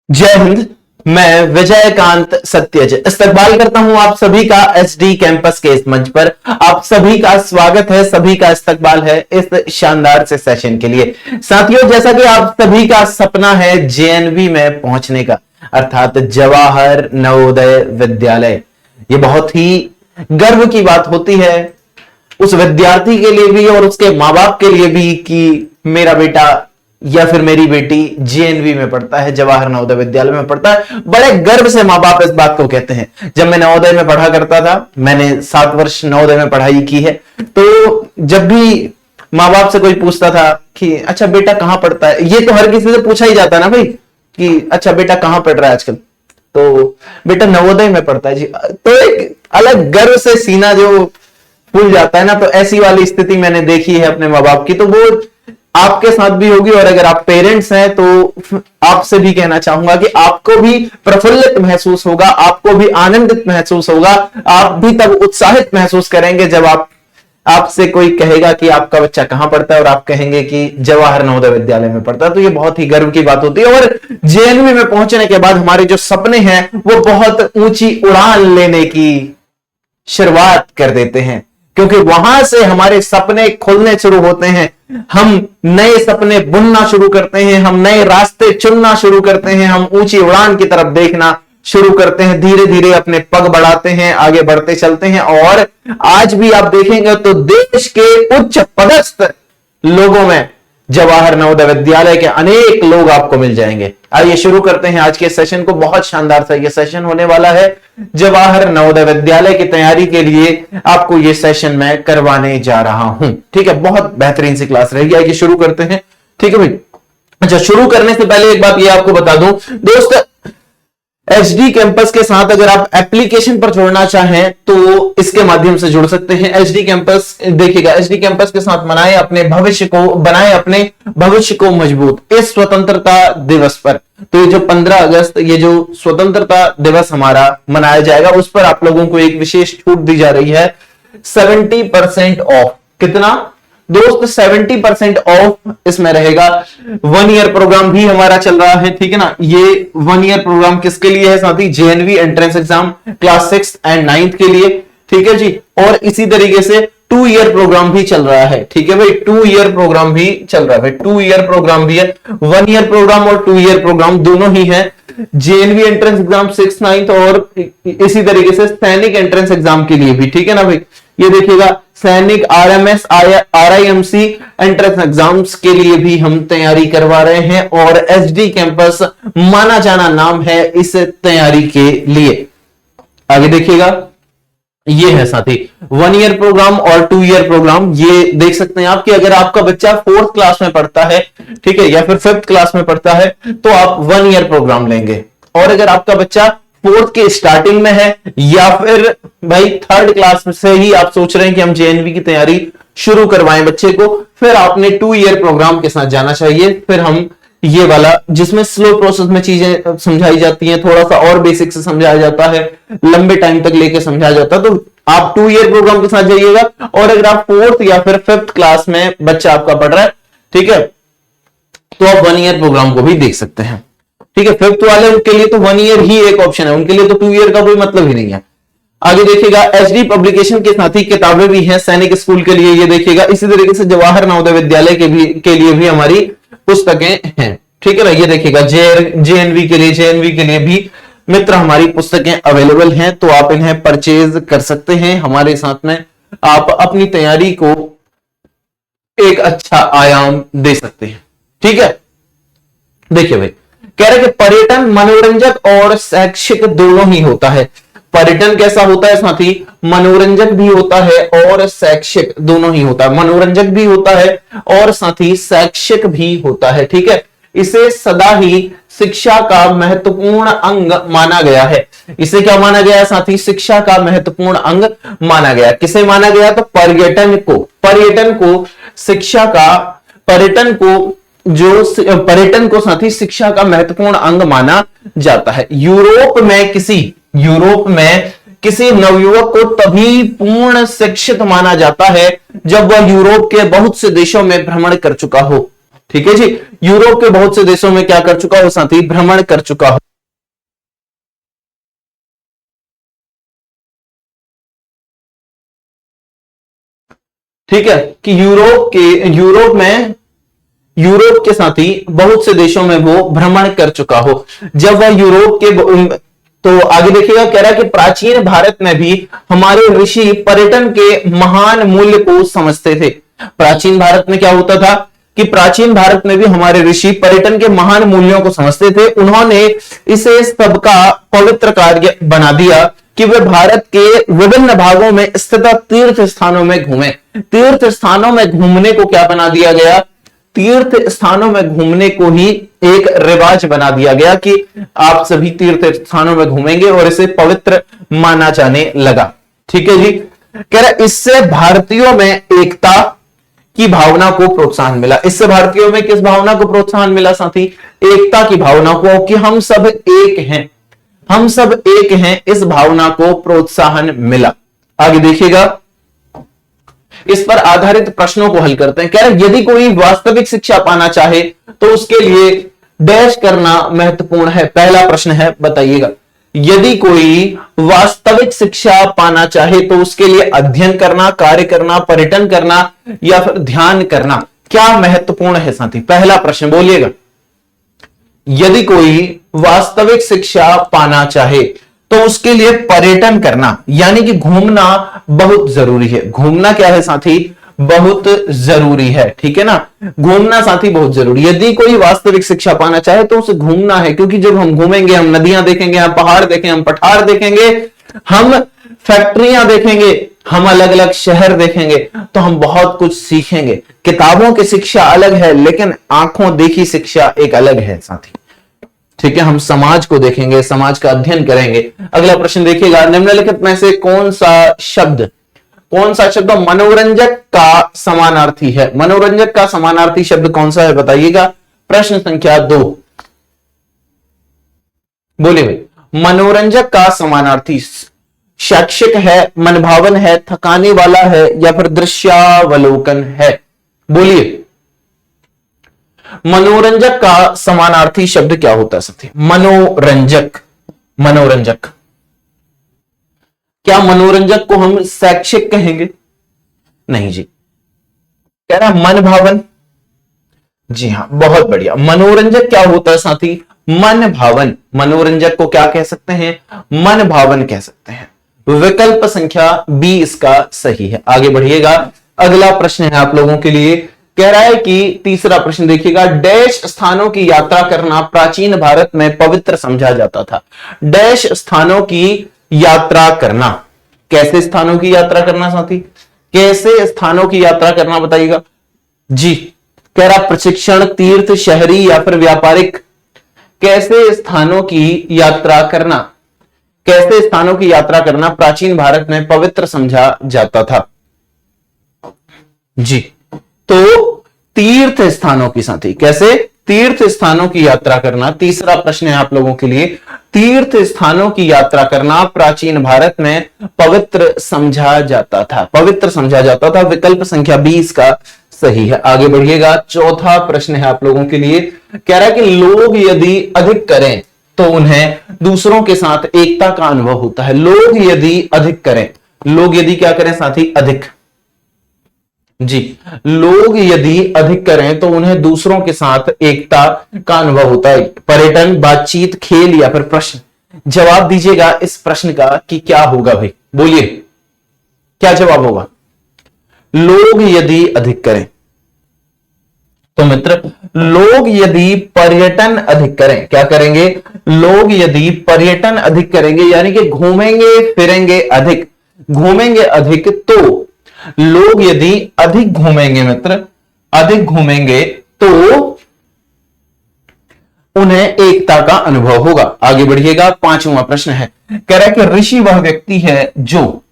जय हिंद। मैं विजयकांत सत्यज इस्तकबाल करता हूं आप सभी का एचडी कैंपस के इस मंच पर। आप सभी का स्वागत है, सभी का इस्तकबाल है इस शानदार से सेशन के लिए। साथियों, जैसा कि आप सभी का सपना है जेएनवी में पहुंचने का, अर्थात जवाहर नवोदय विद्यालय, ये बहुत ही गर्व की बात होती है उस विद्यार्थी के लिए भी और उसके मां बाप के लिए भी कि मेरा बेटा या फिर मेरी बेटी जेएनवी में पढ़ता है, जवाहर नवोदय विद्यालय में पढ़ता है। बड़े गर्व से मां बाप इस बात को कहते हैं। जब मैं नवोदय में पढ़ा करता था, मैंने 7 वर्ष नवोदय में पढ़ाई की है, तो जब भी मां बाप से कोई पूछता था कि अच्छा बेटा कहां पढ़ता है, ये तो हर किसी से पूछा ही जाता ना भाई कि अच्छा बेटा कहां पढ़ रहा है आजकल, तो बेटा नवोदय में पढ़ता है जी। तो एक अलग गर्व से सीना जो फूल जाता है ना, तो ऐसी वाली स्थिति मैंने देखी है अपने मां बाप की, तो वो आपके साथ भी होगी। और अगर आप पेरेंट्स हैं तो आपसे भी कहना चाहूंगा कि आपको भी प्रफुल्लित महसूस होगा, आपको भी आनंदित महसूस होगा, आप भी तब उत्साहित महसूस करेंगे जब आपसे कोई कहेगा कि आपका बच्चा कहां पढ़ता है और आप कहेंगे कि जवाहर नवोदय विद्यालय में पढ़ता है। तो ये बहुत ही गर्व की बात होती है। और जेएनवी में पहुंचने के बाद हमारे जो सपने हैं वो बहुत ऊंची उड़ान लेने की शुरुआत कर देते हैं, क्योंकि वहां से हमारे सपने खुलने शुरू होते हैं। हम नए सपने बुनना शुरू करते हैं, हम नए रास्ते चुनना शुरू करते हैं, हम ऊंची उड़ान की तरफ देखना शुरू करते हैं, धीरे धीरे अपने पग बढ़ाते हैं, आगे बढ़ते चलते हैं। और आज भी आप देखेंगे तो देश के उच्च पदस्थ लोगों में जवाहर नवोदय विद्यालय के अनेक लोग आपको मिल जाएंगे। आइए शुरू करते हैं आज के सेशन को। बहुत शानदार सा ये सेशन होने वाला है। जवाहर नवोदय विद्यालय की तैयारी के लिए आपको ये सेशन मैं करवाने जा रहा हूं, ठीक है। बहुत बेहतरीन सी क्लास रहेगी। आइए शुरू करते हैं, ठीक है भाई। अच्छा, शुरू करने से पहले एक बात ये आपको बता दूं दोस्त, एचडी कैंपस के साथ अगर आप एप्लीकेशन पर जोड़ना चाहें तो इसके माध्यम से जुड़ सकते हैं। एचडी कैंपस देखिएगा, एचडी कैंपस के साथ बनाए अपने भविष्य को मजबूत इस स्वतंत्रता दिवस पर। तो ये जो 15 अगस्त ये जो स्वतंत्रता दिवस हमारा मनाया जाएगा, उस पर आप लोगों को एक विशेष छूट दी जा रही है, 70% ऑफ। कितना दोस्त? 70% ऑफ इसमें रहेगा। 1 ईयर प्रोग्राम भी हमारा चल रहा है, ठीक है ना। ये 1 ईयर प्रोग्राम किसके लिए है साथी? JNV entrance exam class 6 and 9 के लिए, ठीक है जी। और इसी तरीके से 2 ईयर प्रोग्राम भी चल रहा है, ठीक है भाई। 2 ईयर प्रोग्राम भी चल रहा है, 2 ईयर प्रोग्राम भी है। 1 ईयर प्रोग्राम और 2 ईयर प्रोग्राम दोनों ही है। जेएनवी एंट्रेंस एग्जाम 6, 9 और इसी तरीके से सैनिक एंट्रेंस एग्जाम के लिए भी, ठीक है ना भाई। ये देखिएगा, सैनिक, आरएमएस, आरआईएमसी एंट्रेंस एग्जाम्स के लिए भी हम तैयारी करवा रहे हैं। और एचडी कैंपस माना जाना नाम है इस तैयारी के लिए। आगे देखिएगा, ये है साथी 1 ईयर प्रोग्राम और 2 ईयर प्रोग्राम। ये देख सकते हैं आप कि अगर आपका बच्चा 4th क्लास में पढ़ता है, ठीक है, या फिर 5th क्लास में पढ़ता है, तो आप 1 ईयर प्रोग्राम लेंगे। और अगर आपका बच्चा 4th के स्टार्टिंग में है या फिर भाई 3rd क्लास से ही आप सोच रहे हैं कि हम जेएनवी की तैयारी शुरू करवाएं बच्चे को, फिर आपने 2 ईयर प्रोग्राम के साथ जाना चाहिए। फिर हम ये वाला जिसमें स्लो प्रोसेस में चीजें समझाई जाती हैं, थोड़ा सा और बेसिक से समझाया जाता है, लंबे टाइम तक लेके समझाया जाता है, तो आप 2 ईयर प्रोग्राम के साथ जाइएगा। और अगर आप 4th या फिर 5th क्लास में बच्चा आपका पढ़ रहा है, ठीक है, तो आप 1 ईयर प्रोग्राम को भी देख सकते हैं, ठीक है। 5th वाले के लिए तो 1 ईयर ही एक ऑप्शन है, उनके लिए तो 2 ईयर का कोई मतलब ही नहीं है। आगे देखिएगा, एचडी पब्लिकेशन के साथ ही किताबें भी हैं सैनिक स्कूल के लिए, ये देखिएगा। इसी तरीके से जवाहर नवोदय विद्यालय के लिए भी हमारी पुस्तकें हैं, ठीक है ना। ये देखिएगा, जेएनवी के लिए भी मित्र हमारी पुस्तकें अवेलेबल हैं, तो आप इन्हें परचेज कर सकते हैं। हमारे साथ में आप अपनी तैयारी को एक अच्छा आयाम दे सकते हैं, ठीक है। देखिए भाई, कह रहे कि पर्यटन मनोरंजक और शैक्षिक दोनों ही होता है। पर्यटन कैसा होता है साथी? मनोरंजक भी होता है और शैक्षिक दोनों ही होता है। मनोरंजक भी होता है और साथ ही शैक्षिक भी होता है, ठीक है। इसे सदा ही शिक्षा का महत्वपूर्ण अंग माना गया है। इसे क्या माना गया है साथी? शिक्षा का महत्वपूर्ण अंग माना गया। किसे माना गया? तो पर्यटन को शिक्षा का, पर्यटन को साथ ही शिक्षा का महत्वपूर्ण अंग माना जाता है। यूरोप में किसी नवयुवक को तभी पूर्ण शिक्षित माना जाता है जब वह यूरोप के बहुत से देशों में भ्रमण कर चुका हो। ठीक है जी। यूरोप के बहुत से देशों में क्या कर चुका हो साथी, भ्रमण कर चुका हो। ठीक है कि यूरोप के साथी बहुत से देशों में वो भ्रमण कर चुका हो। जब वह यूरोप के, तो आगे देखिएगा, कह रहा है कि प्राचीन भारत में भी हमारे ऋषि पर्यटन के महान मूल्य को समझते थे। प्राचीन भारत में क्या होता था कि प्राचीन भारत में भी हमारे ऋषि पर्यटन के महान मूल्यों को समझते थे। उन्होंने इसे सबका पवित्र कार्य बना दिया कि वे भारत के विभिन्न भागों में स्थित तीर्थ स्थानों में घूमे। तीर्थ स्थानों में घूमने को क्या बना दिया गया, तीर्थ स्थानों में घूमने को ही एक रिवाज बना दिया गया कि आप सभी तीर्थ स्थानों में घूमेंगे और इसे पवित्र माना जाने लगा। ठीक है जी। कह रहा इससे भारतीयों में एकता की भावना को प्रोत्साहन मिला। इससे भारतीयों में किस भावना को प्रोत्साहन मिला साथी, एकता की भावना को, कि हम सब एक हैं, हम सब एक हैं, इस भावना को प्रोत्साहन मिला। आगे देखिएगा, इस पर आधारित प्रश्नों को हल करते हैं। कह रहे यदि कोई वास्तविक शिक्षा पाना चाहे तो उसके लिए डैश करना महत्वपूर्ण है। पहला प्रश्न है, बताइएगा, यदि कोई वास्तविक शिक्षा पाना चाहे तो उसके लिए अध्ययन करना, कार्य करना, पर्यटन करना या फिर ध्यान करना क्या महत्वपूर्ण है साथी? पहला प्रश्न बोलिएगा। यदि कोई वास्तविक शिक्षा पाना चाहे तो उसके लिए पर्यटन करना यानी कि घूमना बहुत जरूरी है। घूमना क्या है साथी, बहुत जरूरी है। ठीक है ना, घूमना साथी बहुत जरूरी। यदि कोई वास्तविक शिक्षा पाना चाहे तो उसे घूमना है, क्योंकि जब हम घूमेंगे हम नदियां देखेंगे, हम पहाड़ देखेंगे, हम पठार देखेंगे, हम फैक्ट्रियां देखेंगे, हम अलग अलग शहर देखेंगे, तो हम बहुत कुछ सीखेंगे। किताबों की शिक्षा अलग है, लेकिन आंखों देखी शिक्षा एक अलग है साथी। ठीक है, हम समाज को देखेंगे, समाज का अध्ययन करेंगे। अगला प्रश्न देखिएगा, निम्नलिखित में से कौन सा शब्द मनोरंजक का समानार्थी है? मनोरंजक का समानार्थी शब्द कौन सा है, बताइएगा। प्रश्न संख्या 2 बोले भाई। मनोरंजक का समानार्थी शैक्षिक है, मनभावन है, थकाने वाला है या फिर दृश्यावलोकन है? बोलिए, मनोरंजक का समानार्थी शब्द क्या होता है साथी? मनोरंजक, मनोरंजक। क्या मनोरंजक को हम शैक्षिक कहेंगे? नहीं जी। कह रहा मन भावन। जी हां, बहुत बढ़िया। मनोरंजक क्या होता है साथी? मन भावन। मनोरंजक को क्या कह सकते हैं? मन भावन कह सकते हैं। विकल्प संख्या बी इसका सही है। आगे बढ़िएगा, अगला प्रश्न है आप लोगों के लिए। कह रहा है कि तीसरा प्रश्न देखिएगा, डैश स्थानों की यात्रा करना प्राचीन भारत में पवित्र समझा जाता था। डैश स्थानों की यात्रा करना, कैसे स्थानों की यात्रा करना साथी? कैसे स्थानों की यात्रा करना बताइएगा जी। कह रहा प्रशिक्षण, तीर्थ, शहरी या फिर व्यापारिक। कैसे स्थानों की यात्रा करना, कैसे स्थानों की यात्रा करना प्राचीन भारत में पवित्र समझा जाता था जी। तो तीर्थ स्थानों की साथी, कैसे? तीर्थ स्थानों की यात्रा करना। तीसरा प्रश्न है आप लोगों के लिए, तीर्थ स्थानों की यात्रा करना प्राचीन भारत में पवित्र समझा जाता था, पवित्र समझा जाता था। विकल्प संख्या 20 का सही है। आगे बढ़िएगा, चौथा प्रश्न है आप लोगों के लिए। कह रहा है कि लोग यदि अधिक करें तो उन्हें दूसरों के साथ एकता का अनुभव होता है। लोग यदि अधिक करें, लोग यदि क्या करें साथी? अधिक जी। लोग यदि अधिक करें तो उन्हें दूसरों के साथ एकता का अनुभव होता है। पर्यटन, बातचीत, खेल या फिर प्रश्न? जवाब दीजिएगा इस प्रश्न का कि क्या होगा भाई, बोलिए क्या जवाब होगा? लोग यदि अधिक करें तो मित्र, लोग यदि पर्यटन अधिक करें, क्या करेंगे? लोग यदि पर्यटन अधिक करेंगे यानी कि घूमेंगे फिरेंगे अधिक, घूमेंगे अधिक, तो लोग यदि अधिक घूमेंगे मित्र, अधिक घूमेंगे तो उन्हें एकता का अनुभव होगा। आगे बढ़िएगा, पांचवा प्रश्न है। कह रहा है कि ऋषि वह व्यक्ति है जो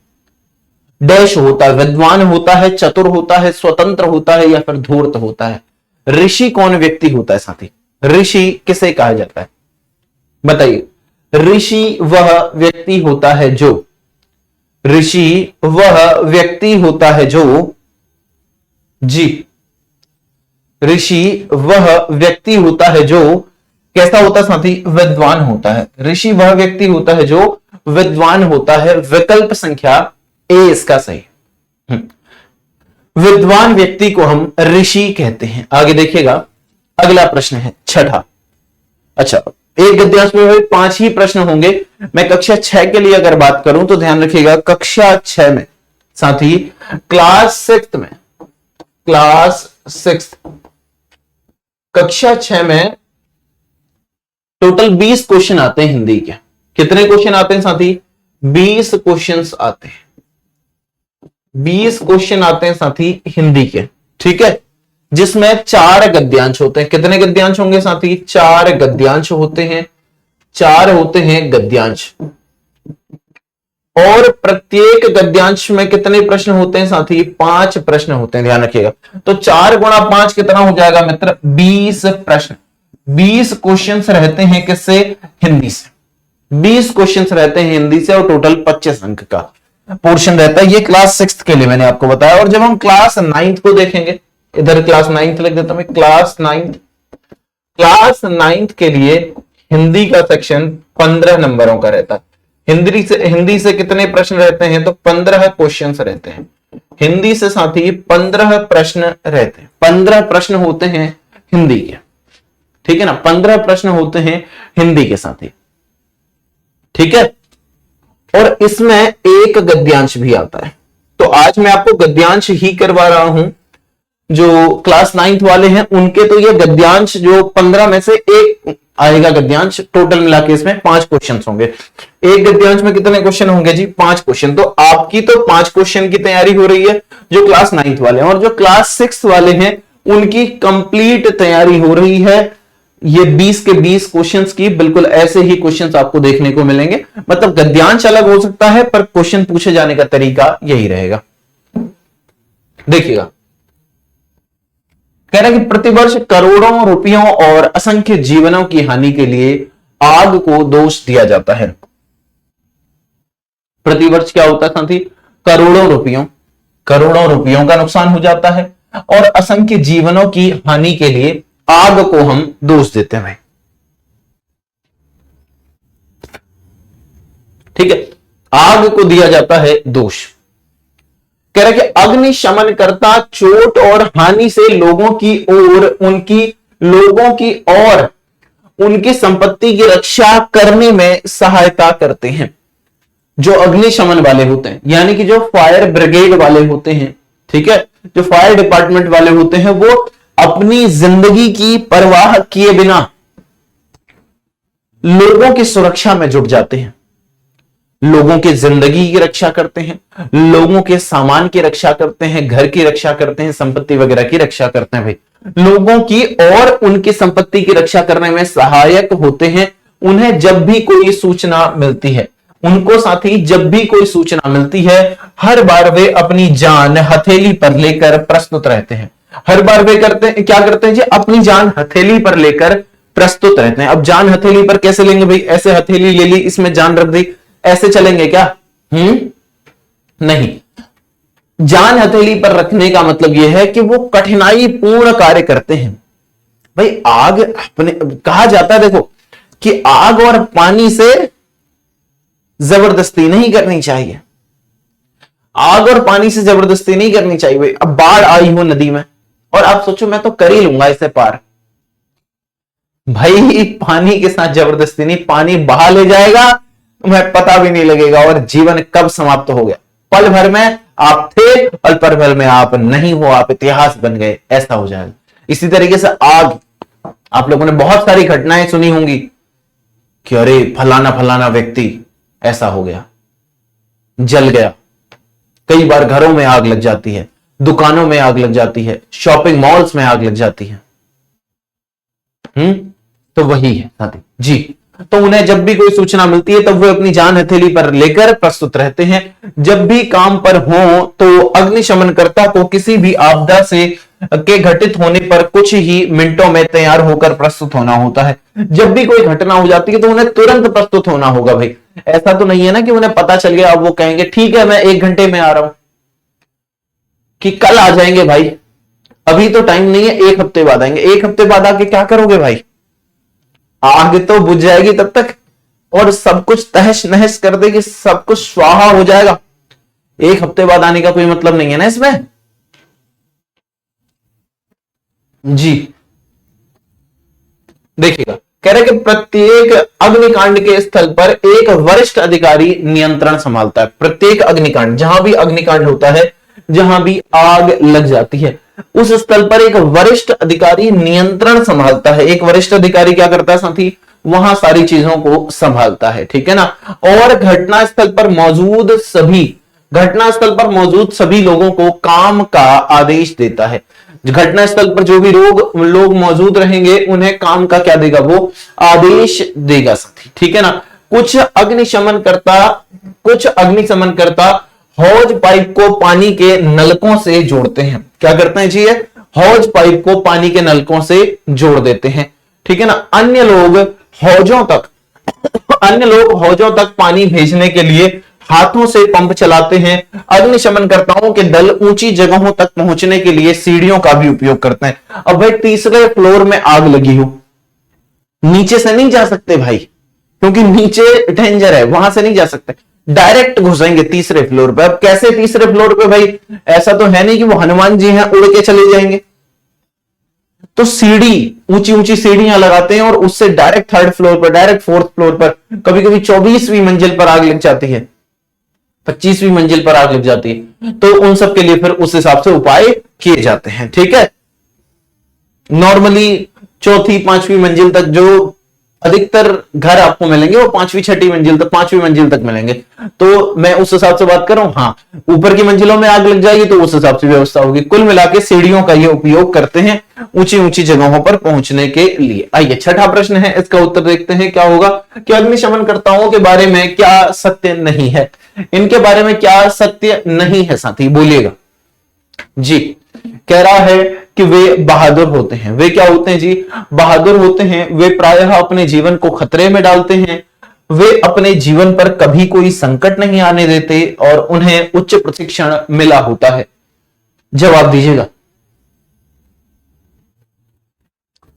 डैश होता है, विद्वान होता है, चतुर होता है, स्वतंत्र होता है या फिर धूर्त होता है? ऋषि कौन व्यक्ति होता है साथी? ऋषि किसे कहा जाता है बताइए? ऋषि वह व्यक्ति होता है जो, ऋषि वह व्यक्ति होता है जो जी, ऋषि वह व्यक्ति होता है जो कैसा होता है साथी? विद्वान होता है। ऋषि वह व्यक्ति होता है जो विद्वान होता है। विकल्प संख्या ए इसका सही। विद्वान व्यक्ति को हम ऋषि कहते हैं। आगे देखिएगा, अगला प्रश्न है छठा। अच्छा, एक गद्यांश में 5 ही प्रश्न होंगे। मैं कक्षा 6 के लिए अगर बात करूं तो ध्यान रखिएगा, कक्षा 6 में साथी क्लास 6 कक्षा 6 में टोटल 20 क्वेश्चन आते हैं हिंदी के। कितने क्वेश्चन आते हैं साथी? 20 क्वेश्चन आते हैं। 20 क्वेश्चन आते हैं साथी हिंदी के, ठीक है, जिसमें 4 गद्यांश होते हैं। कितने गद्यांश होंगे साथी? 4 गद्यांश होते हैं। 4 होते हैं गद्यांश। और प्रत्येक गद्यांश में कितने प्रश्न होते हैं साथी? 5 प्रश्न होते हैं। ध्यान रखिएगा, तो 4 गुणा 5 कितना हो जाएगा मित्र? 20 प्रश्न। 20 क्वेश्चंस रहते हैं किससे? हिंदी से। 20 क्वेश्चंस रहते हैं हिंदी से और टोटल 25 अंक का पोर्शन रहता है। ये क्लास 6 के लिए मैंने आपको बताया। और जब हम क्लास 9 को देखेंगे, इधर क्लास 9 लिख देता हूं मैं, क्लास 9 के लिए हिंदी का सेक्शन 15 नंबरों का रहता है। हिंदी से कितने प्रश्न रहते हैं? तो 15 क्वेश्चंस रहते हैं हिंदी से साथी। 15 प्रश्न रहते हैं। 15 प्रश्न होते हैं हिंदी के, ठीक है ना? 15 प्रश्न होते हैं हिंदी के साथी, ठीक है। और इसमें एक गद्यांश भी आता है। तो आज मैं आपको गद्यांश ही करवा रहा हूं। जो क्लास 9 वाले हैं उनके तो ये गद्यांश जो 15 में से एक आएगा गद्यांश। टोटल मिला के इसमें 5 क्वेश्चन होंगे। एक गद्यांश में कितने क्वेश्चन होंगे जी? 5 क्वेश्चन। तो आपकी तो 5 क्वेश्चन की तैयारी हो रही है जो क्लास 9 वाले हैं। और जो क्लास 6 वाले हैं उनकी कंप्लीट तैयारी हो रही है। ये 20 के 20 क्वेश्चंस की बिल्कुल ऐसे ही क्वेश्चंस आपको देखने को मिलेंगे। मतलब गद्यांश अलग हो सकता है पर क्वेश्चन पूछे जाने का तरीका यही रहेगा। देखिएगा, कह रहा है कि प्रतिवर्ष करोड़ों रुपयों और असंख्य जीवनों की हानि के लिए आग को दोष दिया जाता है। प्रतिवर्ष क्या होता है साथी? करोड़ों रुपयों का नुकसान हो जाता है और असंख्य जीवनों की हानि के लिए आग को हम दोष देते हैं। ठीक है, आग को दिया जाता है दोष। कह रहा है कि अग्निशमनकर्ता चोट और हानि से लोगों की उनकी संपत्ति की रक्षा करने में सहायता करते हैं। जो अग्निशमन वाले होते हैं, यानी कि जो फायर ब्रिगेड वाले होते हैं, ठीक है, जो फायर डिपार्टमेंट वाले होते हैं, वो अपनी जिंदगी की परवाह किए बिना लोगों की सुरक्षा में जुट जाते हैं। लोगों की जिंदगी की रक्षा करते हैं, लोगों के सामान की रक्षा करते हैं, घर की रक्षा करते हैं, संपत्ति वगैरह की रक्षा करते हैं। भाई लोगों की और उनकी संपत्ति की रक्षा करने में सहायक होते हैं। उन्हें जब भी कोई सूचना मिलती है, उनको साथी जब भी कोई सूचना मिलती है, हर बार वे अपनी जान हथेली पर लेकर प्रस्तुत रहते हैं। हर बार वे क्या करते हैं जी? अपनी जान हथेली पर लेकर प्रस्तुत रहते हैं। अब जान हथेली पर कैसे लेंगे भाई? ऐसे हथेली ले ली, इसमें जान रख दी, ऐसे चलेंगे क्या? नहीं। जान हथेली पर रखने का मतलब यह है कि वो कठिनाई पूर्ण कार्य करते हैं। भाई आग अपने कहा जाता है, देखो कि आग और पानी से जबरदस्ती नहीं करनी चाहिए। आग और पानी से जबरदस्ती नहीं करनी चाहिए। भाई अब बाढ़ आई हो नदी में और आप सोचो मैं तो कर ही लूंगा इसे पार। भाई पानी के साथ जबरदस्ती नहीं, पानी बहा ले जाएगा, तुम्हें पता भी नहीं लगेगा और जीवन कब समाप्त हो गया। पल भर में आप थे और पल भर में आप नहीं हो, आप इतिहास बन गए, ऐसा हो जाएगा। इसी तरीके से आग, आप लोगों ने बहुत सारी घटनाएं सुनी होंगी कि अरे फलाना फलाना व्यक्ति ऐसा हो गया, जल गया। कई बार घरों में आग लग जाती है, दुकानों में आग लग जाती है, शॉपिंग मॉल्स में आग लग जाती है। तो वही है साथी जी। तो उन्हें जब भी कोई सूचना मिलती है तब वो अपनी जान हथेली पर लेकर प्रस्तुत रहते हैं। जब भी काम पर हो तो अग्निशमनकर्ता को किसी भी आपदा से के घटित होने पर कुछ ही मिनटों में तैयार होकर प्रस्तुत होना होता है। जब भी कोई घटना हो जाती है तो उन्हें तुरंत प्रस्तुत होना होगा। भाई ऐसा तो नहीं है ना कि उन्हें पता चल गया, अब वो कहेंगे ठीक है मैं 1 घंटे में आ रहा हूं, कि कल आ जाएंगे भाई। अभी तो टाइम नहीं है, 1 हफ्ते बाद आएंगे। 1 हफ्ते बाद आके क्या करोगे भाई? आग तो बुझ जाएगी तब तक, और सब कुछ तहस नहस कर देगी, सब कुछ स्वाहा हो जाएगा। 1 हफ्ते बाद आने का कोई मतलब नहीं है ना इसमें। जी देखिएगा, कह रहे कि प्रत्येक अग्निकांड के स्थल पर एक वरिष्ठ अधिकारी नियंत्रण संभालता है। प्रत्येक अग्निकांड, जहां भी अग्निकांड होता है, जहां भी आग लग जाती है, उस स्थल पर एक वरिष्ठ अधिकारी नियंत्रण संभालता है। एक वरिष्ठ अधिकारी क्या करता है साथी? वहां सारी चीजों को संभालता है, ठीक है ना। और घटनास्थल पर मौजूद सभी लोगों को काम का आदेश देता है। घटनास्थल पर जो भी लोग मौजूद रहेंगे, उन्हें काम का क्या देगा? वो आदेश देगा साथी, ठीक है ना। कुछ अग्निशमन करता हौज पाइप को पानी के नलकों से जोड़ते हैं। क्या करते हैं जी? ये हौज पाइप को पानी के नलकों से जोड़ देते हैं, ठीक है ना। अन्य लोग हौजों तक पानी भेजने के लिए हाथों से पंप चलाते हैं। अग्निशमनकर्ताओं के दल ऊंची जगहों तक पहुंचने के लिए सीढ़ियों का भी उपयोग करते हैं। अब भाई तीसरे फ्लोर में आग लगी हो, नीचे से नहीं जा सकते भाई, क्योंकि नीचे डेंजर है, वहां से नहीं जा सकते, डायरेक्ट घुसेंगे तीसरे फ्लोर पे। अब कैसे तीसरे फ्लोर पे भाई? ऐसा तो है नहीं कि वो हनुमान जी हैं उड़ के चले जाएंगे। तो सीढ़ी, ऊंची ऊंची सीढ़ियां लगाते हैं और उससे डायरेक्ट 3rd फ्लोर पर, डायरेक्ट 4th फ्लोर पर, कभी कभी 24वीं मंजिल पर आग लग जाती है, 25वीं मंजिल पर आग लग जाती है। तो उन सब के लिए फिर उस हिसाब से उपाय किए जाते हैं, ठीक है। नॉर्मली 4th-5वीं मंजिल तक जो अधिकतर घर आपको मिलेंगे वो 5वीं-6वीं मंजिल तक मिलेंगे। तो मैं उस हिसाब से बात कर रहा हूं। हाँ, ऊपर की मंजिलों में आग लग जाएगी तो उस हिसाब से व्यवस्था होगी। कुल मिलाकर सीढ़ियों का ये उपयोग करते हैं ऊंची ऊंची जगहों पर पहुंचने के लिए। आइए 6ठा प्रश्न है, इसका उत्तर देखते हैं क्या होगा कि अग्निशमनकर्ताओं के बारे में क्या सत्य नहीं है। इनके बारे में क्या सत्य नहीं है साथी? बोलिएगा जी। कह रहा है कि वे बहादुर होते हैं। वे क्या होते हैं जी? बहादुर होते हैं। वे प्रायः अपने जीवन को खतरे में डालते हैं। वे अपने जीवन पर कभी कोई संकट नहीं आने देते और उन्हें उच्च प्रशिक्षण मिला होता है। जवाब दीजिएगा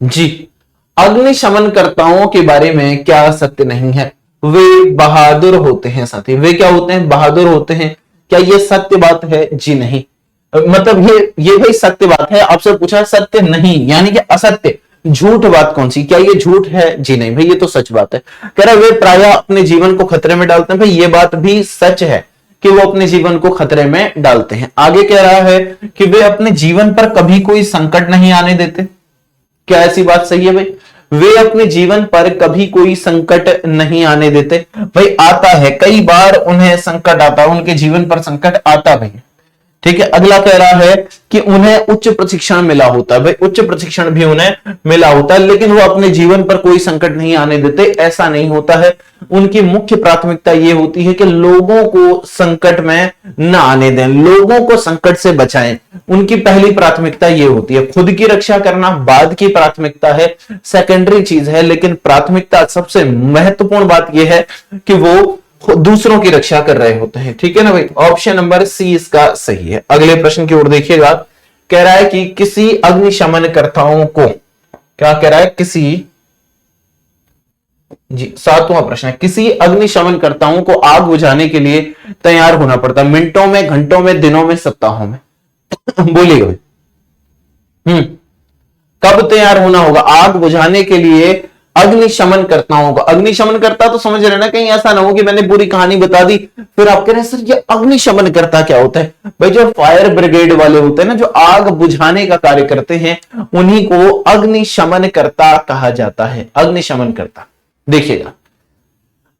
जी। अग्निशमनकर्ताओं के बारे में क्या सत्य नहीं है? वे बहादुर होते हैं साथी। वे क्या होते हैं? बहादुर होते हैं। क्या ये सत्य बात है? जी नहीं। मतलब ये भाई सत्य बात है। आपसे पूछा सत्य नहीं, यानी कि असत्य, झूठ बात कौन सी? क्या ये झूठ है? जी नहीं भाई, ये तो सच बात है। कह रहा है वे प्रायः अपने जीवन को खतरे में डालते हैं। भाई ये बात भी सच है कि वो अपने जीवन को खतरे में डालते हैं। आगे कह रहा है कि वे अपने जीवन पर कभी कोई संकट नहीं आने देते। क्या ऐसी बात सही है भाई? वे अपने जीवन पर कभी कोई संकट नहीं आने देते। भाई आता है, कई बार उन्हें संकट आता है, उनके जीवन पर संकट आता भाई, ठीक है। अगला कह रहा है कि उन्हें उच्च प्रशिक्षण मिला होता है। भाई उच्च प्रशिक्षण भी उन्हें मिला होता है, लेकिन वो अपने जीवन पर कोई संकट नहीं आने देते, ऐसा नहीं होता है। उनकी मुख्य प्राथमिकता ये होती है कि लोगों को संकट में न आने दें, लोगों को संकट से बचाएं। उनकी पहली प्राथमिकता ये होती है। खुद की रक्षा करना बाद की प्राथमिकता है, सेकेंडरी चीज है, लेकिन प्राथमिकता, सबसे महत्वपूर्ण बात यह है कि वो दूसरों की रक्षा कर रहे होते हैं, ठीक है ना भाई। ऑप्शन नंबर सी इसका सही है। अगले प्रश्न की ओर देखिएगा। कह रहा है कि किसी अग्निशमनकर्ताओं को, क्या कह रहा है? जी 7वां प्रश्न है, किसी अग्निशमनकर्ताओं को आग बुझाने के लिए तैयार होना पड़ता है। मिनटों में, घंटों में, दिनों में, सप्ताहों में? बोलिएगा भाई। कब तैयार होना होगा आग बुझाने के लिए अग्निशमनकर्ताओं को? अग्निशमनकर्ता तो समझ रहे ना, कहीं ऐसा ना हो कि मैंने पूरी कहानी बता दी फिर आप कह रहे हैं सर ये अग्निशमनकर्ता क्या होता है? भाई जो फायर ब्रिगेड वाले होते हैं ना, जो आग बुझाने का कार्य करते हैं, उन्हीं को अग्निशमनकर्ता कहा जाता है। अग्निशमनकर्ता। देखिएगा,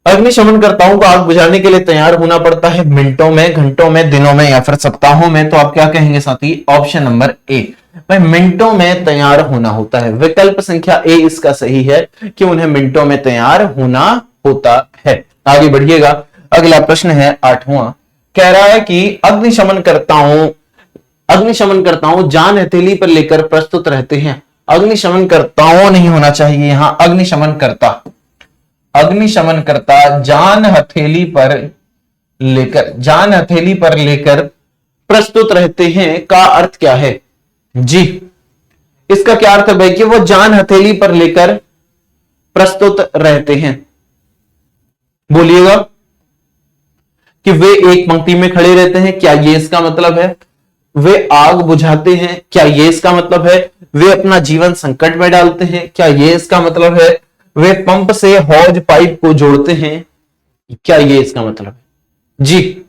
अग्निशमनकर्ताओं को आग बुझाने के लिए तैयार होना पड़ता है मिनटों में, घंटों में, दिनों में या फिर सप्ताहों में। तो आप क्या कहेंगे साथी? ऑप्शन नंबर ए, भाई मिनटों में तैयार होना होता है। विकल्प संख्या ए इसका सही है कि उन्हें मिनटों में तैयार होना होता है। आगे बढ़िएगा, अगला प्रश्न है 8वां। कह रहा है कि अग्निशमनकर्ताओं जान हथेली पर लेकर प्रस्तुत रहते हैं। अग्निशमनकर्ताओं नहीं होना चाहिए यहां, अग्निशमनकर्ता जान हथेली पर लेकर प्रस्तुत रहते हैं का अर्थ क्या है? जी, इसका क्या अर्थ है भाई कि वो जान हथेली पर लेकर प्रस्तुत रहते हैं। बोलिएगा कि वे एक पंक्ति में खड़े रहते हैं, क्या ये इसका मतलब है? वे आग बुझाते हैं, क्या ये इसका मतलब है? वे अपना जीवन संकट में डालते हैं, क्या ये इसका मतलब है? वे पंप से हौज पाइप को जोड़ते हैं, क्या ये इसका मतलब है? जी,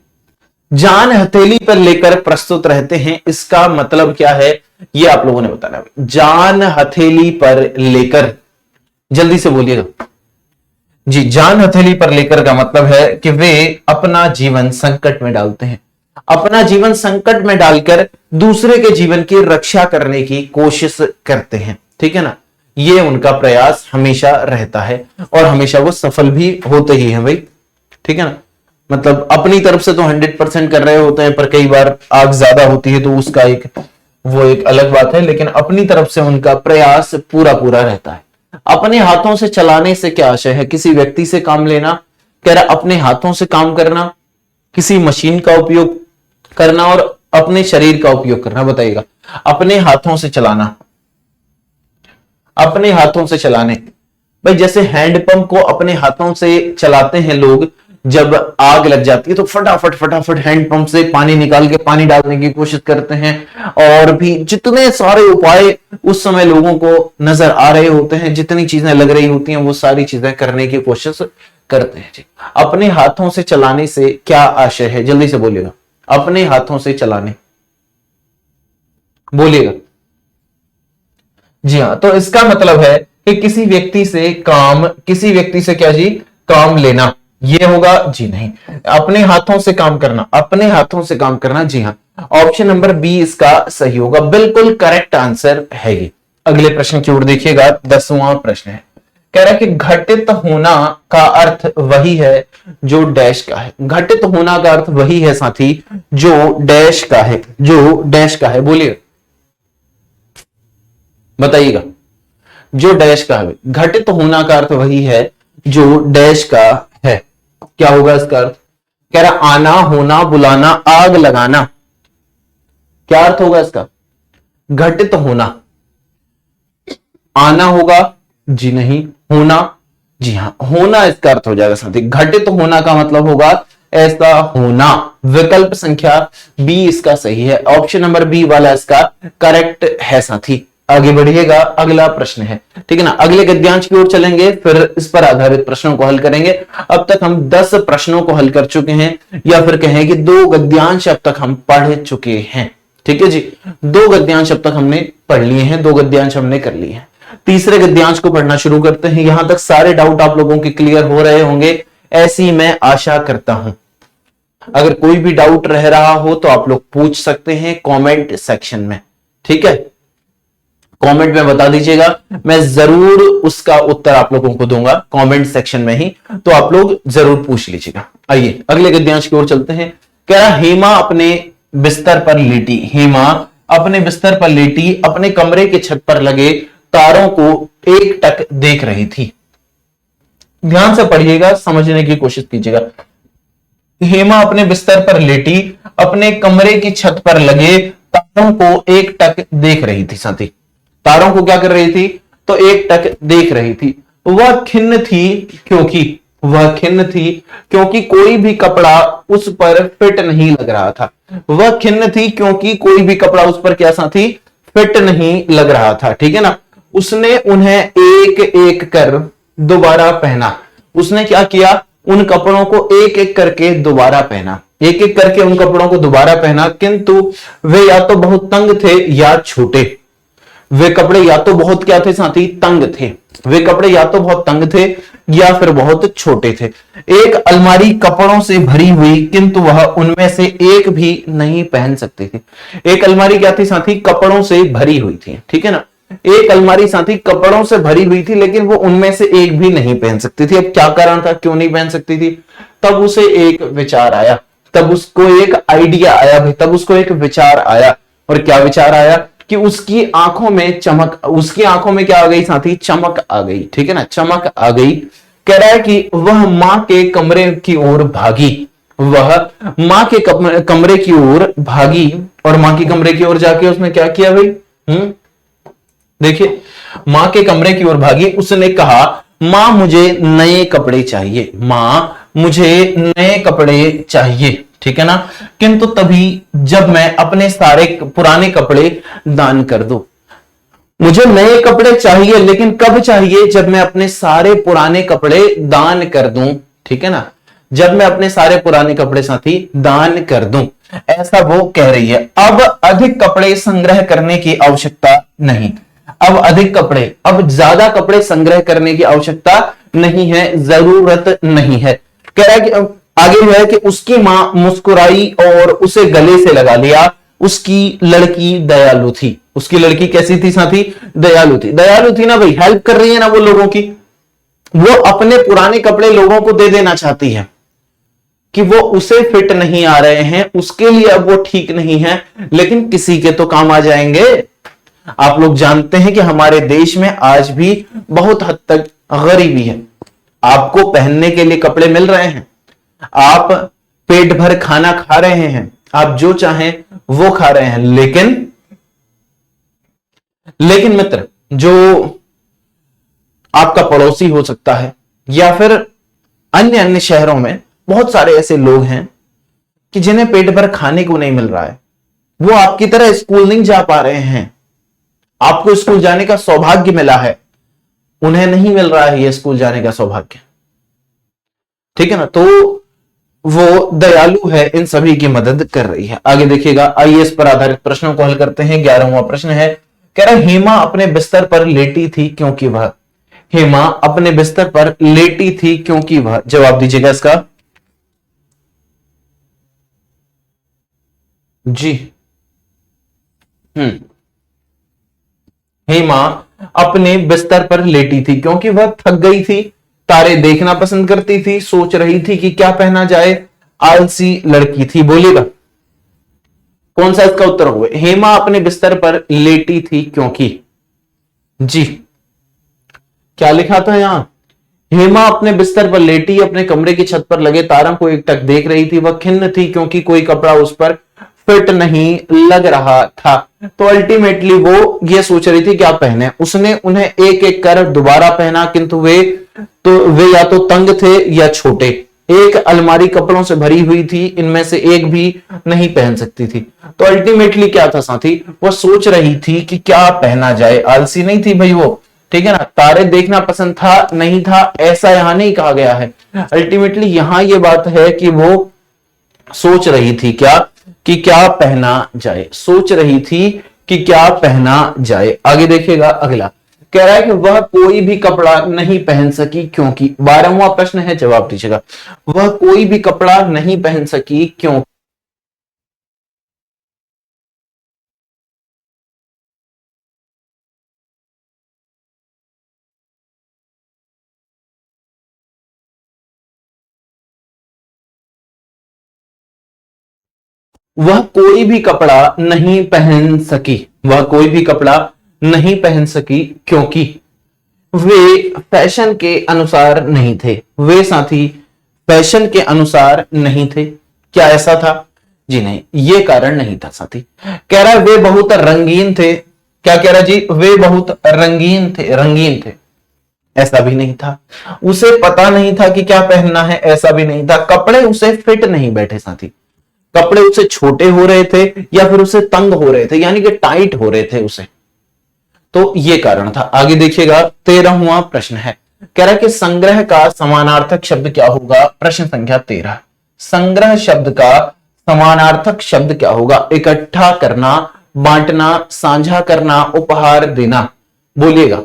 जान हथेली पर लेकर प्रस्तुत रहते हैं, इसका मतलब क्या है ये आप लोगों ने बताना है। जान हथेली पर लेकर, जल्दी से बोलिएगा जी। जान हथेली पर लेकर का मतलब है कि वे अपना जीवन संकट में डालते हैं, अपना जीवन संकट में डालकर दूसरे के जीवन की रक्षा करने की कोशिश करते हैं, ठीक है ना। ये उनका प्रयास हमेशा रहता है और हमेशा वो सफल भी होते ही हैं भाई, ठीक है ना। मतलब अपनी तरफ से तो 100% कर रहे होते हैं, पर कई बार आग ज्यादा होती है तो उसका एक अलग बात है, लेकिन अपनी तरफ से उनका प्रयास पूरा पूरा रहता है। अपने हाथों से चलाने से क्या आशय है? किसी व्यक्ति से काम लेना, कह रहा अपने हाथों से काम करना, किसी मशीन का उपयोग करना और अपने शरीर का उपयोग करना। बताइएगा, अपने हाथों से चलाना, अपने हाथों से चलाने भाई, जैसे हैंडपंप को अपने हाथों से चलाते हैं लोग, जब आग लग जाती है तो फटाफट फटाफट हैंडपंप से पानी निकाल के पानी डालने की कोशिश करते हैं, और भी जितने सारे उपाय उस समय लोगों को नजर आ रहे होते हैं, जितनी चीजें लग रही होती हैं, वो सारी चीजें करने की कोशिश करते हैं जी। अपने हाथों से चलाने से क्या आशय है? जल्दी से बोलिएगा, अपने हाथों से चलाने, बोलिएगा जी हाँ। तो इसका मतलब है कि किसी व्यक्ति से क्या जी, काम लेना, ये होगा जी नहीं। अपने हाथों से काम करना, अपने हाथों से काम करना, जी हाँ। ऑप्शन नंबर बी इसका सही होगा, बिल्कुल करेक्ट आंसर है ये। अगले प्रश्न की ओर देखिएगा, 10वां प्रश्न है। कह रहा है कि घटित होना का अर्थ वही है जो डैश का है। घटित होना का अर्थ वही है साथी जो डैश का है, जो डैश का है। बोलिए, बताइएगा, जो डैश का है। घटित होना का अर्थ वही है जो डैश का है। क्या होगा इसका अर्थ? कह रहा आना, होना, बुलाना, आग लगाना। क्या अर्थ होगा इसका? घटित होना, आना होगा जी नहीं, होना जी हाँ, होना इसका अर्थ हो जाएगा साथी। घटित होना का मतलब होगा ऐसा होना। विकल्प संख्या बी इसका सही है, ऑप्शन नंबर बी वाला इसका करेक्ट है साथी। आगे बढ़िएगा, अगला प्रश्न है, ठीक है ना। अगले गद्यांश की ओर चलेंगे, फिर इस पर आधारित प्रश्नों को हल करेंगे। अब तक हम 10 प्रश्नों को हल कर चुके हैं, या फिर कहें कि 2 गद्यांश अब तक हम पढ़ चुके हैं, ठीक है जी। 2 गद्यांश अब तक हमने पढ़ लिए हैं, 2 गद्यांश हमने कर लिए हैं। तीसरे गद्यांश को पढ़ना शुरू करते हैं। यहां तक सारे डाउट आप लोगों के क्लियर हो रहे होंगे, ऐसी मैं आशा करता हूं। अगर कोई भी डाउट रह रहा हो तो आप लोग पूछ सकते हैं कमेंट सेक्शन में, ठीक है। कमेंट में बता दीजिएगा, मैं जरूर उसका उत्तर आप लोगों को दूंगा कमेंट सेक्शन में ही, तो आप लोग जरूर पूछ लीजिएगा। आइए अगले गद्यांश की ओर चलते हैं। कह रहा हेमा अपने बिस्तर पर लेटी, हेमा अपने बिस्तर पर लेटी अपने कमरे के छत पर लगे तारों को एकटक देख रही थी। ध्यान से पढ़िएगा, समझने की कोशिश कीजिएगा। हेमा अपने बिस्तर पर लेटी अपने कमरे की छत पर लगे तारों को एकटक देख रही थी साथी। तारों को क्या कर रही थी? तो एकटक देख रही थी। वह खिन्न थी क्योंकि कोई भी कपड़ा उस पर फिट नहीं लग रहा था। वह खिन्न थी क्योंकि कोई भी कपड़ा उस पर क्या साथी? फिट नहीं लग रहा था, ठीक है ना। उसने उन्हें एक एक कर दोबारा पहना। उसने क्या किया? उन कपड़ों को एक एक करके दोबारा पहना, एक एक करके उन कपड़ों को दोबारा पहना, किंतु वे या तो बहुत तंग थे या छोटे। वे कपड़े या तो बहुत क्या थे साथी? तंग थे। वे कपड़े या तो बहुत तंग थे या फिर बहुत छोटे थे। एक अलमारी कपड़ों से भरी हुई, किंतु वह उनमें से एक भी नहीं पहन सकती थी। एक अलमारी क्या थी साथी? कपड़ों से भरी हुई थी, ठीक है ना। एक अलमारी साथी कपड़ों से भरी हुई थी, लेकिन वो उनमें से एक भी नहीं पहन सकती थी। अब क्या कारण था, क्यों नहीं पहन सकती थी? तब उसे एक विचार आया, तब उसको एक आइडिया आया भाई, तब उसको एक विचार आया। और क्या विचार आया? कि उसकी आंखों में चमक, उसकी आंखों में क्या आ गई साथी? चमक आ गई, ठीक है ना, चमक आ गई। कह रहा है कि वह मां के कमरे की ओर भागी, वह मां के कमरे की ओर भागी, और मां के कमरे की ओर जाके उसने क्या किया भाई? देखिए, मां के कमरे की ओर भागी, उसने कहा मां मुझे नए कपड़े चाहिए, मां मुझे नए कपड़े चाहिए, ठीक है ना। किंतु तभी जब मैं अपने सारे पुराने कपड़े दान कर दूं, मुझे नए कपड़े चाहिए लेकिन कब चाहिए, जब मैं अपने सारे पुराने कपड़े दान कर दूं, ठीक है ना, जब मैं अपने सारे पुराने कपड़े साथी दान कर दूं, ऐसा वो कह रही है। अब अधिक कपड़े संग्रह करने की आवश्यकता नहीं, अब अधिक कपड़े, अब ज्यादा कपड़े संग्रह करने की आवश्यकता नहीं है, जरूरत नहीं है। कह रहा है कि आगे जो है कि उसकी मां मुस्कुराई और उसे गले से लगा लिया। उसकी लड़की दयालु थी, उसकी लड़की कैसी थी साथी, दयालु थी, दयालु थी ना भाई, हेल्प कर रही है ना वो लोगों की, वो अपने पुराने कपड़े लोगों को दे देना चाहती है कि वो उसे फिट नहीं आ रहे हैं, उसके लिए अब वो ठीक नहीं है, लेकिन किसी के तो काम आ जाएंगे। आप लोग जानते हैं कि हमारे देश में आज भी बहुत हद तक गरीबी है, आपको पहनने के लिए कपड़े मिल रहे हैं, आप पेट भर खाना खा रहे हैं, आप जो चाहें वो खा रहे हैं, लेकिन मित्र, जो आपका पड़ोसी हो सकता है या फिर अन्य अन्य शहरों में बहुत सारे ऐसे लोग हैं कि जिन्हें पेट भर खाने को नहीं मिल रहा है, वो आपकी तरह स्कूल नहीं जा पा रहे हैं, आपको स्कूल जाने का सौभाग्य मिला है, उन्हें नहीं मिल रहा है ये स्कूल जाने का सौभाग्य, ठीक है ना। तो वो दयालु है, इन सभी की मदद कर रही है। आगे देखिएगा, आईएएस पर आधारित प्रश्नों को हल करते हैं। 11वां प्रश्न है, कह रहा हेमा अपने बिस्तर पर लेटी थी क्योंकि वह, हेमा अपने बिस्तर पर लेटी थी क्योंकि वह, जवाब दीजिएगा इसका जी। हेमा अपने बिस्तर पर लेटी थी क्योंकि वह थक गई थी, तारे देखना पसंद करती थी, सोच रही थी कि क्या पहना जाए, आलसी लड़की थी। बोलिएगा कौन सा इसका उत्तर होगा। हेमा अपने बिस्तर पर लेटी थी क्योंकि, जी क्या लिखा था यहां, हेमा अपने बिस्तर पर लेटी अपने कमरे की छत पर लगे तारों को एकटक देख रही थी, वह खिन्न थी क्योंकि कोई कपड़ा उस पर फिट नहीं लग रहा था। तो अल्टीमेटली वो ये सोच रही थी क्या पहने, उसने उन्हें एक एक कर दोबारा पहना, किंतु वे या तो तंग थे या छोटे, एक अलमारी कपड़ों से भरी हुई थी, इनमें से एक भी नहीं पहन सकती थी। तो अल्टीमेटली क्या था साथी, वो सोच रही थी कि क्या पहना जाए, आलसी नहीं थी भाई वो, ठीक है ना। तारे देखना पसंद था नहीं था, ऐसा यहां नहीं कहा गया है। अल्टीमेटली यहां ये बात है कि वो सोच रही थी क्या कि क्या पहना जाए, सोच रही थी कि क्या पहना जाए। आगे देखिएगा, अगला कह रहा है कि वह कोई भी कपड़ा नहीं पहन सकी क्योंकि, 12वां प्रश्न है, जवाब दीजिएगा, वह कोई भी कपड़ा नहीं पहन सकी क्यों, वह कोई भी कपड़ा नहीं पहन सकी, वह कोई भी कपड़ा नहीं पहन सकी क्योंकि वे फैशन के अनुसार नहीं थे, वे साथी फैशन के अनुसार नहीं थे। क्या ऐसा था, जी नहीं, ये कारण नहीं था साथी। कह रहा है वे बहुत रंगीन थे, क्या कह रहा है जी, वे बहुत रंगीन थे, रंगीन थे, ऐसा भी नहीं था। उसे पता नहीं था कि क्या पहनना है, ऐसा भी नहीं था। कपड़े उसे फिट नहीं बैठे साथी, कपड़े उसे छोटे हो रहे थे या फिर उसे तंग हो रहे थे, यानी कि टाइट हो रहे थे उसे, तो ये कारण था। आगे देखिएगा, 13वां प्रश्न है, कह रहा है कि संग्रह का समानार्थक शब्द क्या होगा। प्रश्न संख्या 13, संग्रह शब्द का समानार्थक शब्द क्या होगा। इकट्ठा करना, बांटना, साझा करना, उपहार देना। बोलिएगा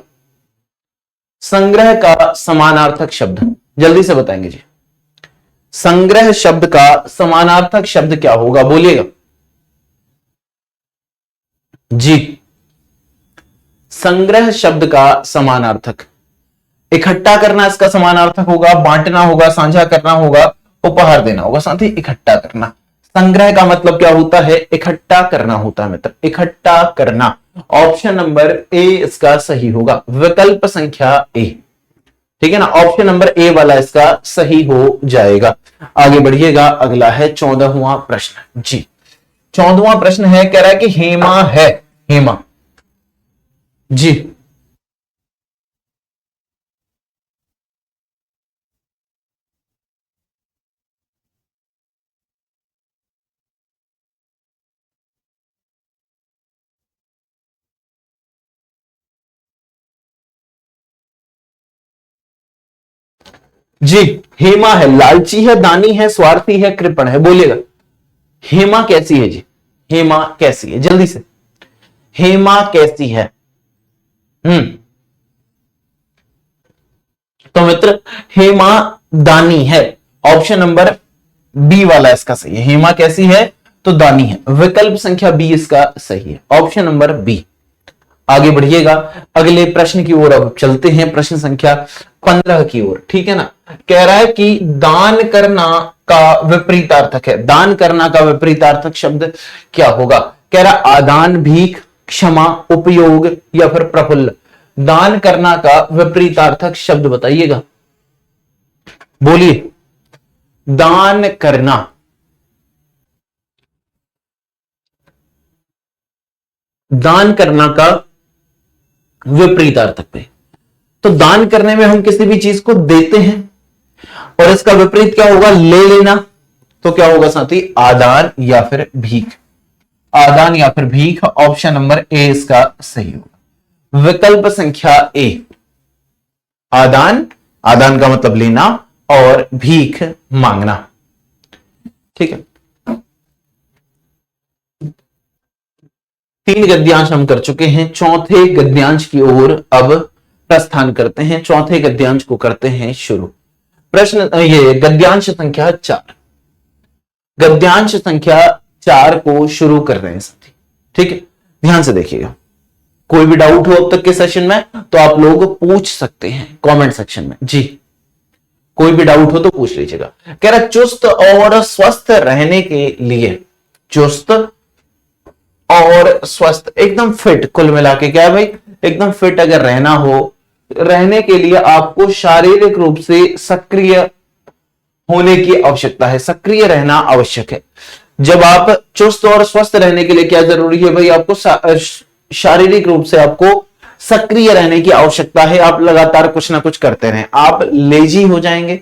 संग्रह का समानार्थक शब्द, जल्दी से बताएंगे जी, संग्रह शब्द का समानार्थक शब्द क्या होगा, बोलिएगा जी। संग्रह शब्द का समानार्थक, इकट्ठा करना इसका समानार्थक होगा, बांटना होगा, साझा करना होगा, उपहार देना होगा। साथ ही इकट्ठा करना, संग्रह का मतलब क्या होता है, इकट्ठा करना होता है मित्र, इकट्ठा करना। ऑप्शन नंबर ए इसका सही होगा, विकल्प संख्या ए, ठीक है ना, ऑप्शन नंबर ए वाला इसका सही हो जाएगा। आगे बढ़िएगा, अगला है 14वां प्रश्न जी। 14वां प्रश्न है, कह रहा है कि हेमा है, हेमा जी जी, हेमा है, लालची है, दानी है, स्वार्थी है, कृपण है, बोलिएगा हेमा कैसी है जी? हेमा कैसी है, जल्दी से, हेमा कैसी है? हम्म, तो मित्र हेमा दानी है, ऑप्शन नंबर बी वाला इसका सही है। हेमा कैसी है? तो दानी है, विकल्प संख्या बी इसका सही है, ऑप्शन नंबर बी। आगे बढ़िएगा, अगले प्रश्न की ओर अब चलते हैं, प्रश्न संख्या 15 की ओर, ठीक है ना। कह रहा है कि दान करना का विपरीतार्थक है, दान करना का विपरीतार्थक शब्द क्या होगा? कह रहा आदान, भीख, क्षमा, उपयोग या फिर प्रफुल्ल। दान करना का विपरीतार्थक शब्द बताइएगा, बोलिए। दान करना, दान करना का विपरीतार्थक पे, तो दान करने में हम किसी भी चीज को देते हैं, और इसका विपरीत क्या होगा? ले लेना। तो क्या होगा साथी? आदान या फिर भीख, आदान या फिर भीख, ऑप्शन नंबर ए इसका सही होगा, विकल्प संख्या ए। आदान, आदान का मतलब लेना, और भीख मांगना, ठीक है। 3 गद्यांश हम कर चुके हैं, चौथे गद्यांश की ओर अब प्रस्थान करते हैं, चौथे गद्यांश को करते हैं शुरू। प्रश्न ये गद्यांश संख्या 4, गद्यांश संख्या 4 को शुरू कर रहे हैं साथी, ठीक है। ध्यान से देखिएगा, कोई भी डाउट हो अब तक के सेशन में तो आप लोग पूछ सकते हैं कमेंट सेक्शन में जी, कोई भी डाउट हो तो पूछ लीजिएगा। कह रहा चुस्त और स्वस्थ रहने के लिए, चुस्त और स्वस्थ, एकदम फिट, कुल मिला के क्या है भाई, एकदम फिट अगर रहना हो, रहने के लिए आपको शारीरिक रूप से सक्रिय होने की आवश्यकता है, सक्रिय रहना आवश्यक है। जब आप चुस्त और स्वस्थ रहने के लिए क्या जरूरी है भाई? आपको शारीरिक रूप से आपको सक्रिय रहने की आवश्यकता है, आप लगातार कुछ ना कुछ करते रहें। आप लेजी हो जाएंगे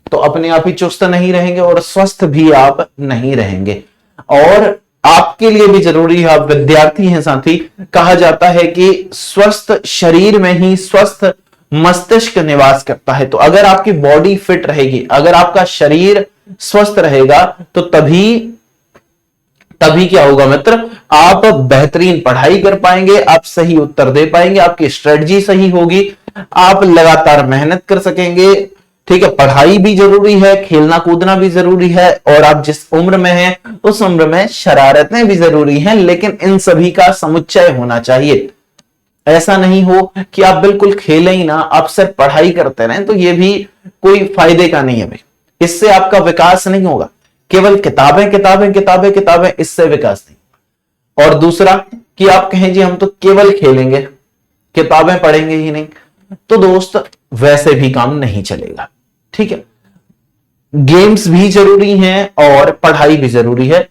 तो अपने आप ही चुस्त नहीं रहेंगे और स्वस्थ भी आप नहीं रहेंगे। और आपके लिए भी जरूरी है, आप विद्यार्थी हैं साथी, कहा जाता है कि स्वस्थ शरीर में ही स्वस्थ मस्तिष्क निवास करता है। तो अगर आपकी बॉडी फिट रहेगी, अगर आपका शरीर स्वस्थ रहेगा, तो तभी क्या होगा मित्र, आप बेहतरीन पढ़ाई कर पाएंगे, आप सही उत्तर दे पाएंगे, आपकी स्ट्रेटजी सही होगी, आप लगातार मेहनत कर सकेंगे, ठीक है। पढ़ाई भी जरूरी है, खेलना कूदना भी जरूरी है, और आप जिस उम्र में हैं उस उम्र में शरारतें भी जरूरी हैं, लेकिन इन सभी का समुच्चय होना चाहिए। ऐसा नहीं हो कि आप बिल्कुल खेलें ही ना, आप सिर्फ पढ़ाई करते रहें, तो ये भी कोई फायदे का नहीं है भाई, इससे आपका विकास नहीं होगा। केवल किताबें किताबें किताबें किताबें, इससे विकास नहीं। और दूसरा कि आप कहें जी हम तो केवल खेलेंगे, किताबें पढ़ेंगे ही नहीं, तो दोस्त वैसे भी काम नहीं चलेगा, ठीक है। गेम्स भी जरूरी हैं और पढ़ाई भी जरूरी है,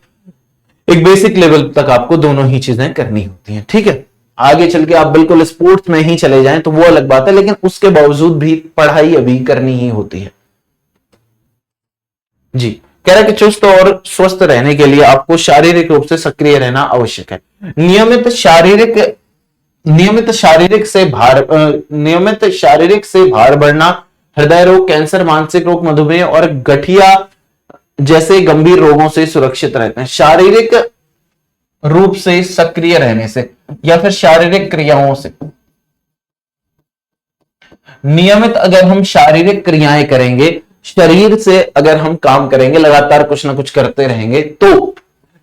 एक बेसिक लेवल तक आपको दोनों ही चीजें करनी होती हैं, ठीक है। आगे चल के आप बिल्कुल स्पोर्ट्स में ही चले जाएं तो वो अलग बात है, लेकिन उसके बावजूद भी पढ़ाई अभी करनी ही होती है जी। कह रहा है कि चुस्त और स्वस्थ रहने के लिए आपको शारीरिक रूप से सक्रिय रहना आवश्यक है। नियमित शारीरिक से भार बढ़ना, हृदय रोग, कैंसर, मानसिक रोग, मधुमेह और गठिया जैसे गंभीर रोगों से सुरक्षित रहते हैं। शारीरिक रूप से सक्रिय रहने से या फिर शारीरिक क्रियाओं से, नियमित अगर हम शारीरिक क्रियाएं करेंगे, शरीर से अगर हम काम करेंगे, लगातार कुछ ना कुछ करते रहेंगे, तो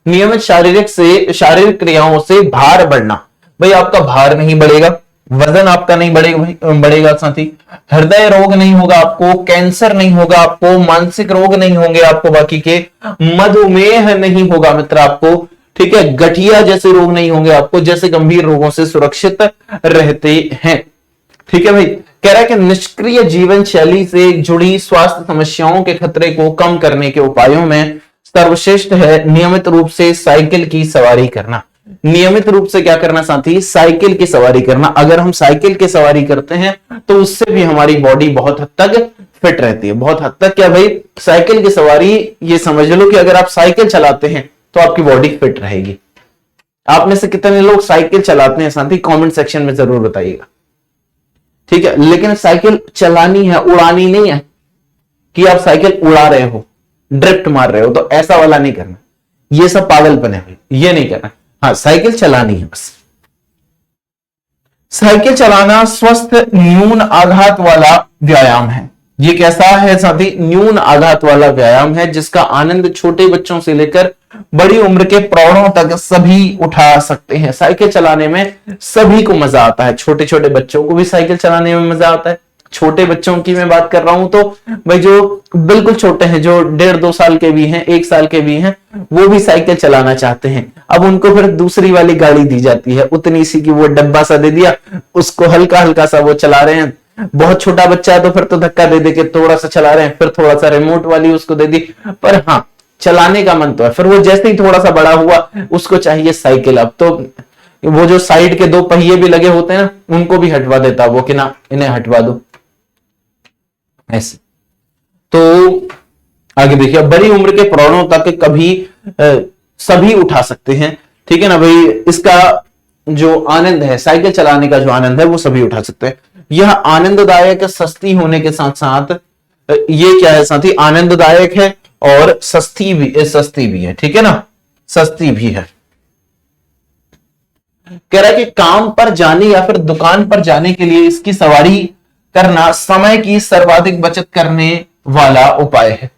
नियमित शारीरिक क्रियाओं से भार बढ़ना, भाई आपका भार नहीं बढ़ेगा, वजन आपका नहीं बढ़ेगा साथी, हृदय रोग नहीं होगा आपको, कैंसर नहीं होगा आपको, मानसिक रोग नहीं होंगे आपको, बाकी के मधुमेह नहीं होगा मित्र आपको, ठीक है, गठिया जैसे रोग नहीं होंगे आपको, जैसे गंभीर रोगों से सुरक्षित रहते हैं, ठीक है भाई। कह रहा है कि निष्क्रिय जीवन शैली से जुड़ी स्वास्थ्य समस्याओं के खतरे को कम करने के उपायों में सर्वश्रेष्ठ है नियमित रूप से साइकिल की सवारी करना। नियमित रूप से क्या करना साथी, साइकिल की सवारी करना। अगर हम साइकिल की सवारी करते हैं तो उससे भी हमारी बॉडी बहुत हद तक फिट रहती है। बहुत हद तक क्या भाई, साइकिल की सवारी, ये समझ लो कि अगर आप साइकिल चलाते हैं तो आपकी बॉडी फिट रहेगी। आप में से कितने लोग साइकिल चलाते हैं साथी, कमेंट सेक्शन में जरूर बताइएगा, ठीक है। लेकिन साइकिल चलानी है, उड़ानी नहीं है कि आप साइकिल उड़ा रहे हो, ड्रिफ्ट मार रहे हो, तो ऐसा वाला नहीं करना। ये सब पागलपन है भाई, ये नहीं करना। हाँ, साइकिल चलानी है बस। साइकिल चलाना स्वस्थ न्यून आघात वाला व्यायाम है। ये कैसा है साथी, न्यून आघात वाला व्यायाम है जिसका आनंद छोटे बच्चों से लेकर बड़ी उम्र के प्रौढ़ों तक सभी उठा सकते हैं। साइकिल चलाने में सभी को मजा आता है, छोटे छोटे बच्चों को भी साइकिल चलाने में मजा आता है। छोटे बच्चों की मैं बात कर रहा हूं तो भाई जो बिल्कुल छोटे हैं, जो 1.5-2 साल के भी हैं, 1 साल के भी हैं, वो भी साइकिल चलाना चाहते हैं। अब उनको फिर दूसरी वाली गाड़ी दी जाती है, उतनी सी की वो डब्बा सा दे दिया, उसको हल्का हल्का सा वो चला रहे हैं। बहुत छोटा बच्चा है तो फिर तो धक्का दे दे के थोड़ा सा चला रहे हैं, फिर थोड़ा सा रिमोट वाली उसको दे दी, पर हाँ चलाने का मन तो है। फिर वो जैसे ही थोड़ा सा बड़ा हुआ उसको चाहिए साइकिल। अब तो वो जो साइड के 2 पहिए भी लगे होते हैं ना, उनको भी हटवा देता वो कि ना इन्हें हटवा दो, ऐसे। तो आगे देखिए, बड़ी उम्र के प्रौढ़ों तक कभी सभी उठा सकते हैं, ठीक है ना भाई। इसका जो आनंद है, साइकिल चलाने का जो आनंद है, वो सभी उठा सकते हैं। यह आनंददायक, सस्ती होने के साथ साथ ये क्या है साथी, आनंददायक है और सस्ती भी है, ठीक है ना, सस्ती भी है। कह रहा है कि काम पर जाने या फिर दुकान पर जाने के लिए इसकी सवारी करना समय की सर्वाधिक बचत करने वाला उपाय है।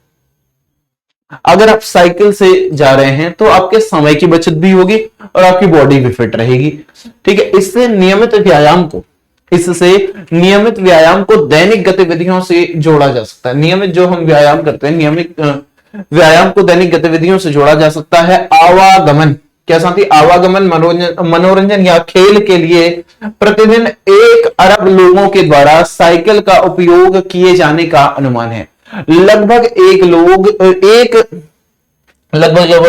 अगर आप साइकिल से जा रहे हैं तो आपके समय की बचत भी होगी और आपकी बॉडी भी फिट रहेगी, ठीक है। इससे नियमित व्यायाम को दैनिक गतिविधियों से जोड़ा जा सकता है। नियमित जो हम व्यायाम करते हैं, नियमित व्यायाम को दैनिक गतिविधियों से जोड़ा जा सकता है। आवागमन, क्या साथी, आवागमन, मनोरंजन या खेल के लिए प्रतिदिन 1 अरब लोगों के द्वारा साइकिल का उपयोग किए जाने का अनुमान है। लगभग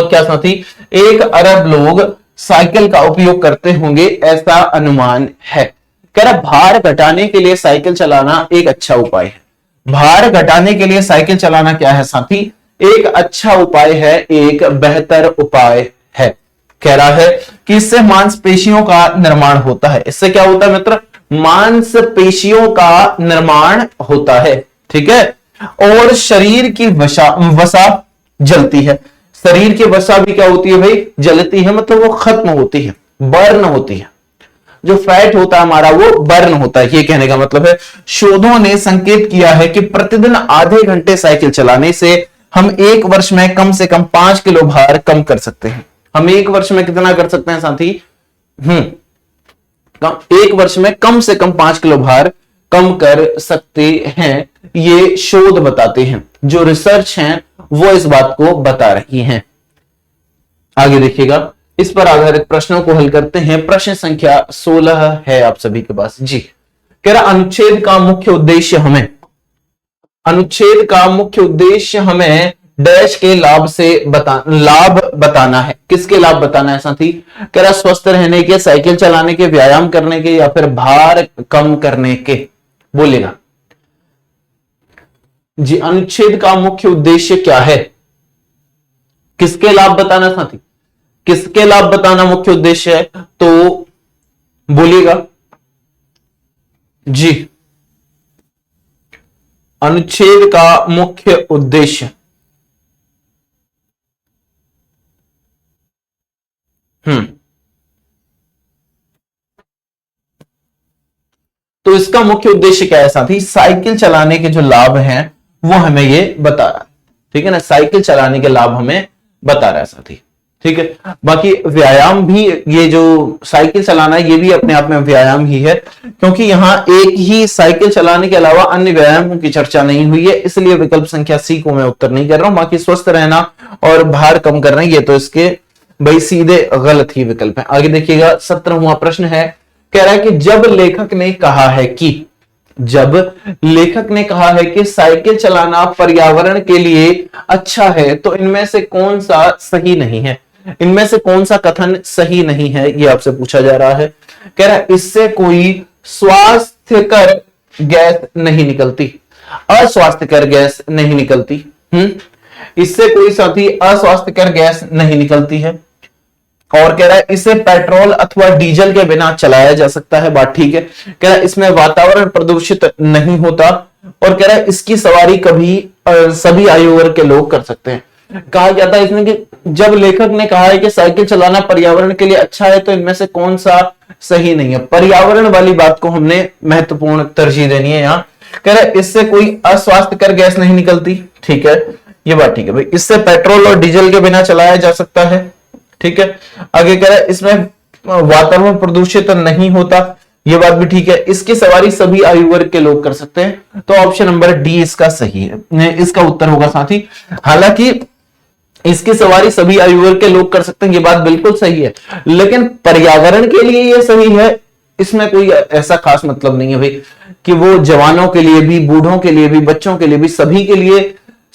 क्या साथी, 1 अरब लोग साइकिल का उपयोग करते होंगे, ऐसा अनुमान है। कह रहा भार घटाने के लिए साइकिल चलाना एक अच्छा उपाय है। भार घटाने के लिए साइकिल चलाना क्या है साथी, एक अच्छा उपाय है, एक बेहतर उपाय है। कह रहा है कि इससे मांसपेशियों का निर्माण होता है। इससे क्या होता है मित्र, मांसपेशियों का निर्माण होता है, ठीक है। और शरीर की वसा जलती है। शरीर की वसा भी क्या होती है भाई, जलती है, मतलब वो खत्म होती है, बर्न होती है। जो फैट होता है हमारा वो बर्न होता है, ये कहने का मतलब है। शोधों ने संकेत किया है कि प्रतिदिन आधे घंटे साइकिल चलाने से हम 1 वर्ष में कम से कम 5 किलो भार कम कर सकते हैं। हम 1 वर्ष में कितना कर सकते हैं साथी, 1 वर्ष में कम से कम 5 किलो भार कम कर सकते हैं, ये शोध बताते हैं। जो रिसर्च हैं वो इस बात को बता रही हैं। आगे देखिएगा, इस पर आधारित प्रश्नों को हल करते हैं। प्रश्न संख्या 16 है आप सभी के पास जी। कह रहा अनुच्छेद का मुख्य उद्देश्य हमें डैश के लाभ बताना है। किसके लाभ बताना है साथी, कह रहा स्वस्थ रहने के, साइकिल चलाने के, व्यायाम करने के, या फिर भार कम करने के, बोलेगा जी। अनुच्छेद का मुख्य उद्देश्य क्या है, किसके लाभ बताना साथी, किसके लाभ बताना मुख्य उद्देश्य है, तो बोलिएगा जी। अनुच्छेद का मुख्य उद्देश्य तो इसका मुख्य उद्देश्य क्या है साथी, साइकिल चलाने के जो लाभ हैं वो हमें ये बता रहा है, ठीक है ना। साइकिल चलाने के लाभ हमें बता रहा है साथी, ठीक है। बाकी व्यायाम भी, ये जो साइकिल चलाना है ये भी अपने आप में व्यायाम ही है, क्योंकि यहां एक ही साइकिल चलाने के अलावा अन्य व्यायामों की चर्चा नहीं हुई है, इसलिए विकल्प संख्या सी को मैं उत्तर नहीं कर रहा हूं। बाकी स्वस्थ रहना और भार कम करना, ये तो इसके भाई सीधे गलत ही विकल्प है। आगे देखिएगा, 17वां प्रश्न है। कह रहा है कि जब लेखक ने कहा है कि साइकिल चलाना पर्यावरण के लिए अच्छा है, तो इनमें से कौन सा सही नहीं है। इनमें से कौन सा कथन सही नहीं है, ये आपसे पूछा जा रहा है। कह रहा है इससे कोई स्वास्थ्यकर गैस नहीं निकलती, अस्वास्थ्यकर गैस नहीं निकलती। इससे कोई साथी अस्वास्थ्यकर गैस नहीं निकलती है। और कह रहा है इसे पेट्रोल अथवा डीजल के बिना चलाया जा सकता है, बात ठीक है। कह रहा है इसमें वातावरण प्रदूषित नहीं होता, और कह रहा है इसकी सवारी कभी सभी आयु वर्ग के लोग कर सकते हैं। कहा जाता है इसमें कि जब लेखक ने कहा है कि साइकिल चलाना पर्यावरण के लिए अच्छा है, तो इनमें से कौन सा सही नहीं है। पर्यावरण वाली बात को हमने महत्वपूर्ण तरजीह देनी है यहां। कह रहा है इससे कोई अस्वास्थ्यकर गैस नहीं निकलती, ठीक है, ये बात ठीक है भाई। इससे पेट्रोल और डीजल के बिना चलाया जा सकता है, ठीक है। आगे कह रहा है इसमें वातावरण प्रदूषित नहीं होता, ये बात भी ठीक है। इसकी सवारी सभी आयु वर्ग के लोग कर सकते हैं, तो ऑप्शन नंबर डी इसका सही है, इसका उत्तर होगा साथी। हालांकि इसकी सवारी सभी आयु वर्ग के लोग कर सकते हैं, ये बात बिल्कुल सही है, लेकिन पर्यावरण के लिए ये सही है, इसमें कोई ऐसा खास मतलब नहीं है भाई कि वो जवानों के लिए भी, बूढ़ों के लिए भी, बच्चों के लिए भी, सभी के लिए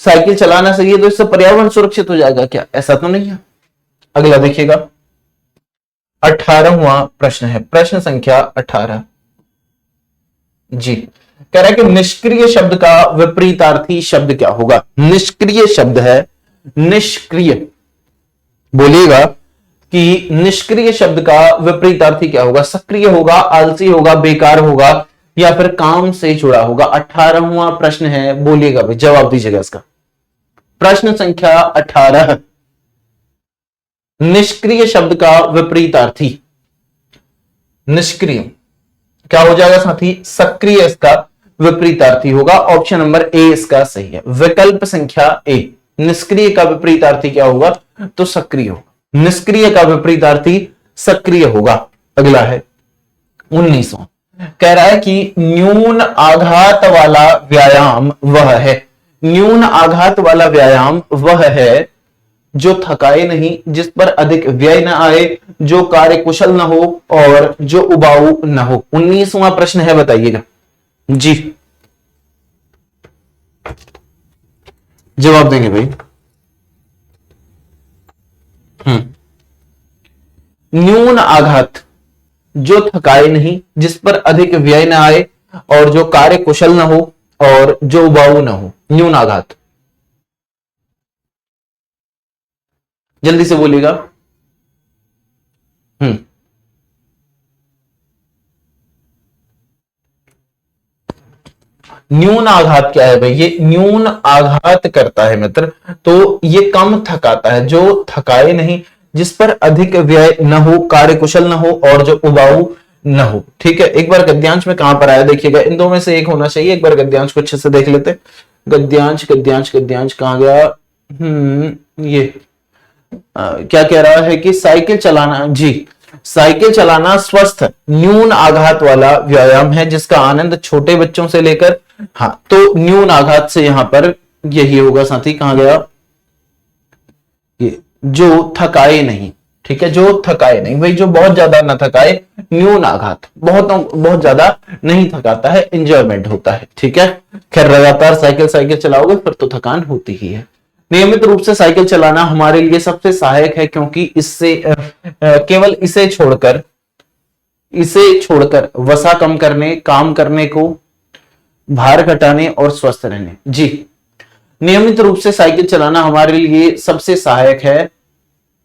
साइकिल चलाना सही है, तो इससे पर्यावरण सुरक्षित हो जाएगा क्या? ऐसा तो नहीं है। अगला देखिएगा, 18वां प्रश्न है, प्रश्न संख्या 18 जी। कह रहा है कि निष्क्रिय शब्द का विपरीतार्थी शब्द क्या होगा? निष्क्रिय शब्द है, निष्क्रिय, बोलिएगा कि निष्क्रिय शब्द का विपरीतार्थी क्या होगा? सक्रिय होगा, आलसी होगा, बेकार होगा, या फिर काम से जुड़ा होगा? 18वां प्रश्न है, बोलिएगा भाई, जवाब दीजिएगा इसका। प्रश्न संख्या 18, निष्क्रिय शब्द का विपरीतार्थी। निष्क्रिय क्या हो जाएगा साथी? सक्रिय इसका विपरीतार्थी होगा। ऑप्शन नंबर ए इसका सही है, विकल्प संख्या ए। निष्क्रिय का विपरीतार्थी क्या होगा? तो सक्रिय होगा। निष्क्रिय का विपरीतार्थी सक्रिय होगा। अगला है 19वां, कह रहा है कि न्यून आघात वाला व्यायाम वह है। न्यून आघात वाला व्यायाम वह है जो थकाए नहीं, जिस पर अधिक व्यय न आए, जो कार्य कुशल न हो और जो उबाऊ न हो। 19वां प्रश्न है, बताइएगा जी, जवाब देंगे भाई। न्यून आघात, जो थकाए नहीं, जिस पर अधिक व्यय न आए, और जो कार्य कुशल न हो और जो उबाऊ न हो। न्यून आघात, जल्दी से बोलिएगा। न्यून आघात क्या है भाई? ये न्यून आघात करता है मित्र, तो ये कम थकाता है, जो थकाए नहीं, जिस पर अधिक व्यय न हो, कार्य कुशल न हो और जो उबाऊ न हो। ठीक है, एक बार गद्यांश में कहां पर आया देखिएगा, इन दो में से एक होना चाहिए। एक बार गद्यांश को अच्छे से देख लेते। गद्यांश गद्यांश गद्यांश कहां गया? ये क्या कह रहा है कि साइकिल चलाना, जी, साइकिल चलाना स्वस्थ न्यून आघात वाला व्यायाम है, जिसका आनंद छोटे बच्चों से लेकर, हाँ, तो न्यून आघात से यहां पर यही होगा साथी। कहां गया ये? जो थकाए नहीं, ठीक है, जो थकाए नहीं भाई, जो बहुत ज्यादा ना थकाए। न्यून आघात बहुत ज्यादा नहीं थकाता है, इंजॉयमेंट होता है। ठीक है, खैर लगातार साइकिल चलाओगे फिर तो थकान होती ही है। नियमित रूप से साइकिल चलाना हमारे लिए सबसे सहायक है, क्योंकि इससे केवल इसे छोड़कर वसा कम करने, काम करने को, भार घटाने और स्वस्थ रहने। जी, नियमित रूप से साइकिल चलाना हमारे लिए सबसे सहायक है,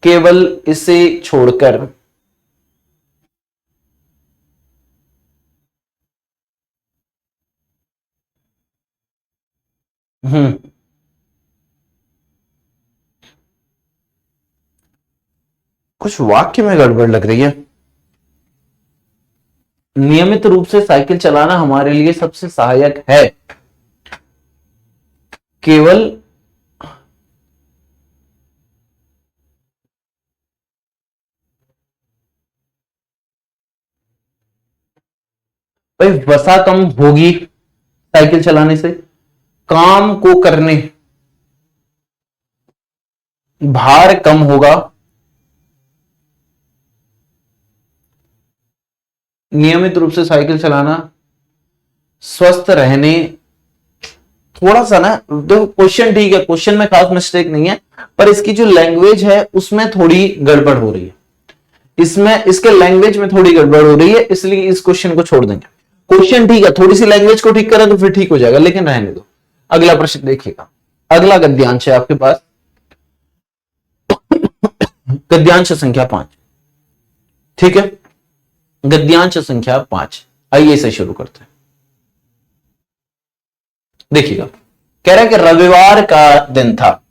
केवल इसे छोड़कर कुछ वाक्य में गड़बड़ लग रही है। नियमित रूप से साइकिल चलाना हमारे लिए सबसे सहायक है, केवल भाई वसा कम होगी साइकिल चलाने से, काम को करने भार कम होगा, नियमित रूप से साइकिल चलाना स्वस्थ रहने थोड़ा सा ना, देखो क्वेश्चन ठीक है, क्वेश्चन में खास मिस्टेक नहीं है, पर इसकी जो लैंग्वेज है उसमें थोड़ी गड़बड़ हो रही है, इसमें इसके लैंग्वेज में थोड़ी गड़बड़ हो रही है, इसलिए इस क्वेश्चन को छोड़ देंगे। क्वेश्चन ठीक है, थोड़ी सी लैंग्वेज को ठीक करें तो फिर ठीक हो जाएगा, लेकिन रहने दो। अगला प्रश्न देखिएगा, अगला गद्यांश है आपके पास, गद्यांश संख्या 5। ठीक है, गद्यांश संख्या 5, आइए इसे शुरू करते हैं। देखिएगा, कह रहा है कि रविवार का दिन था,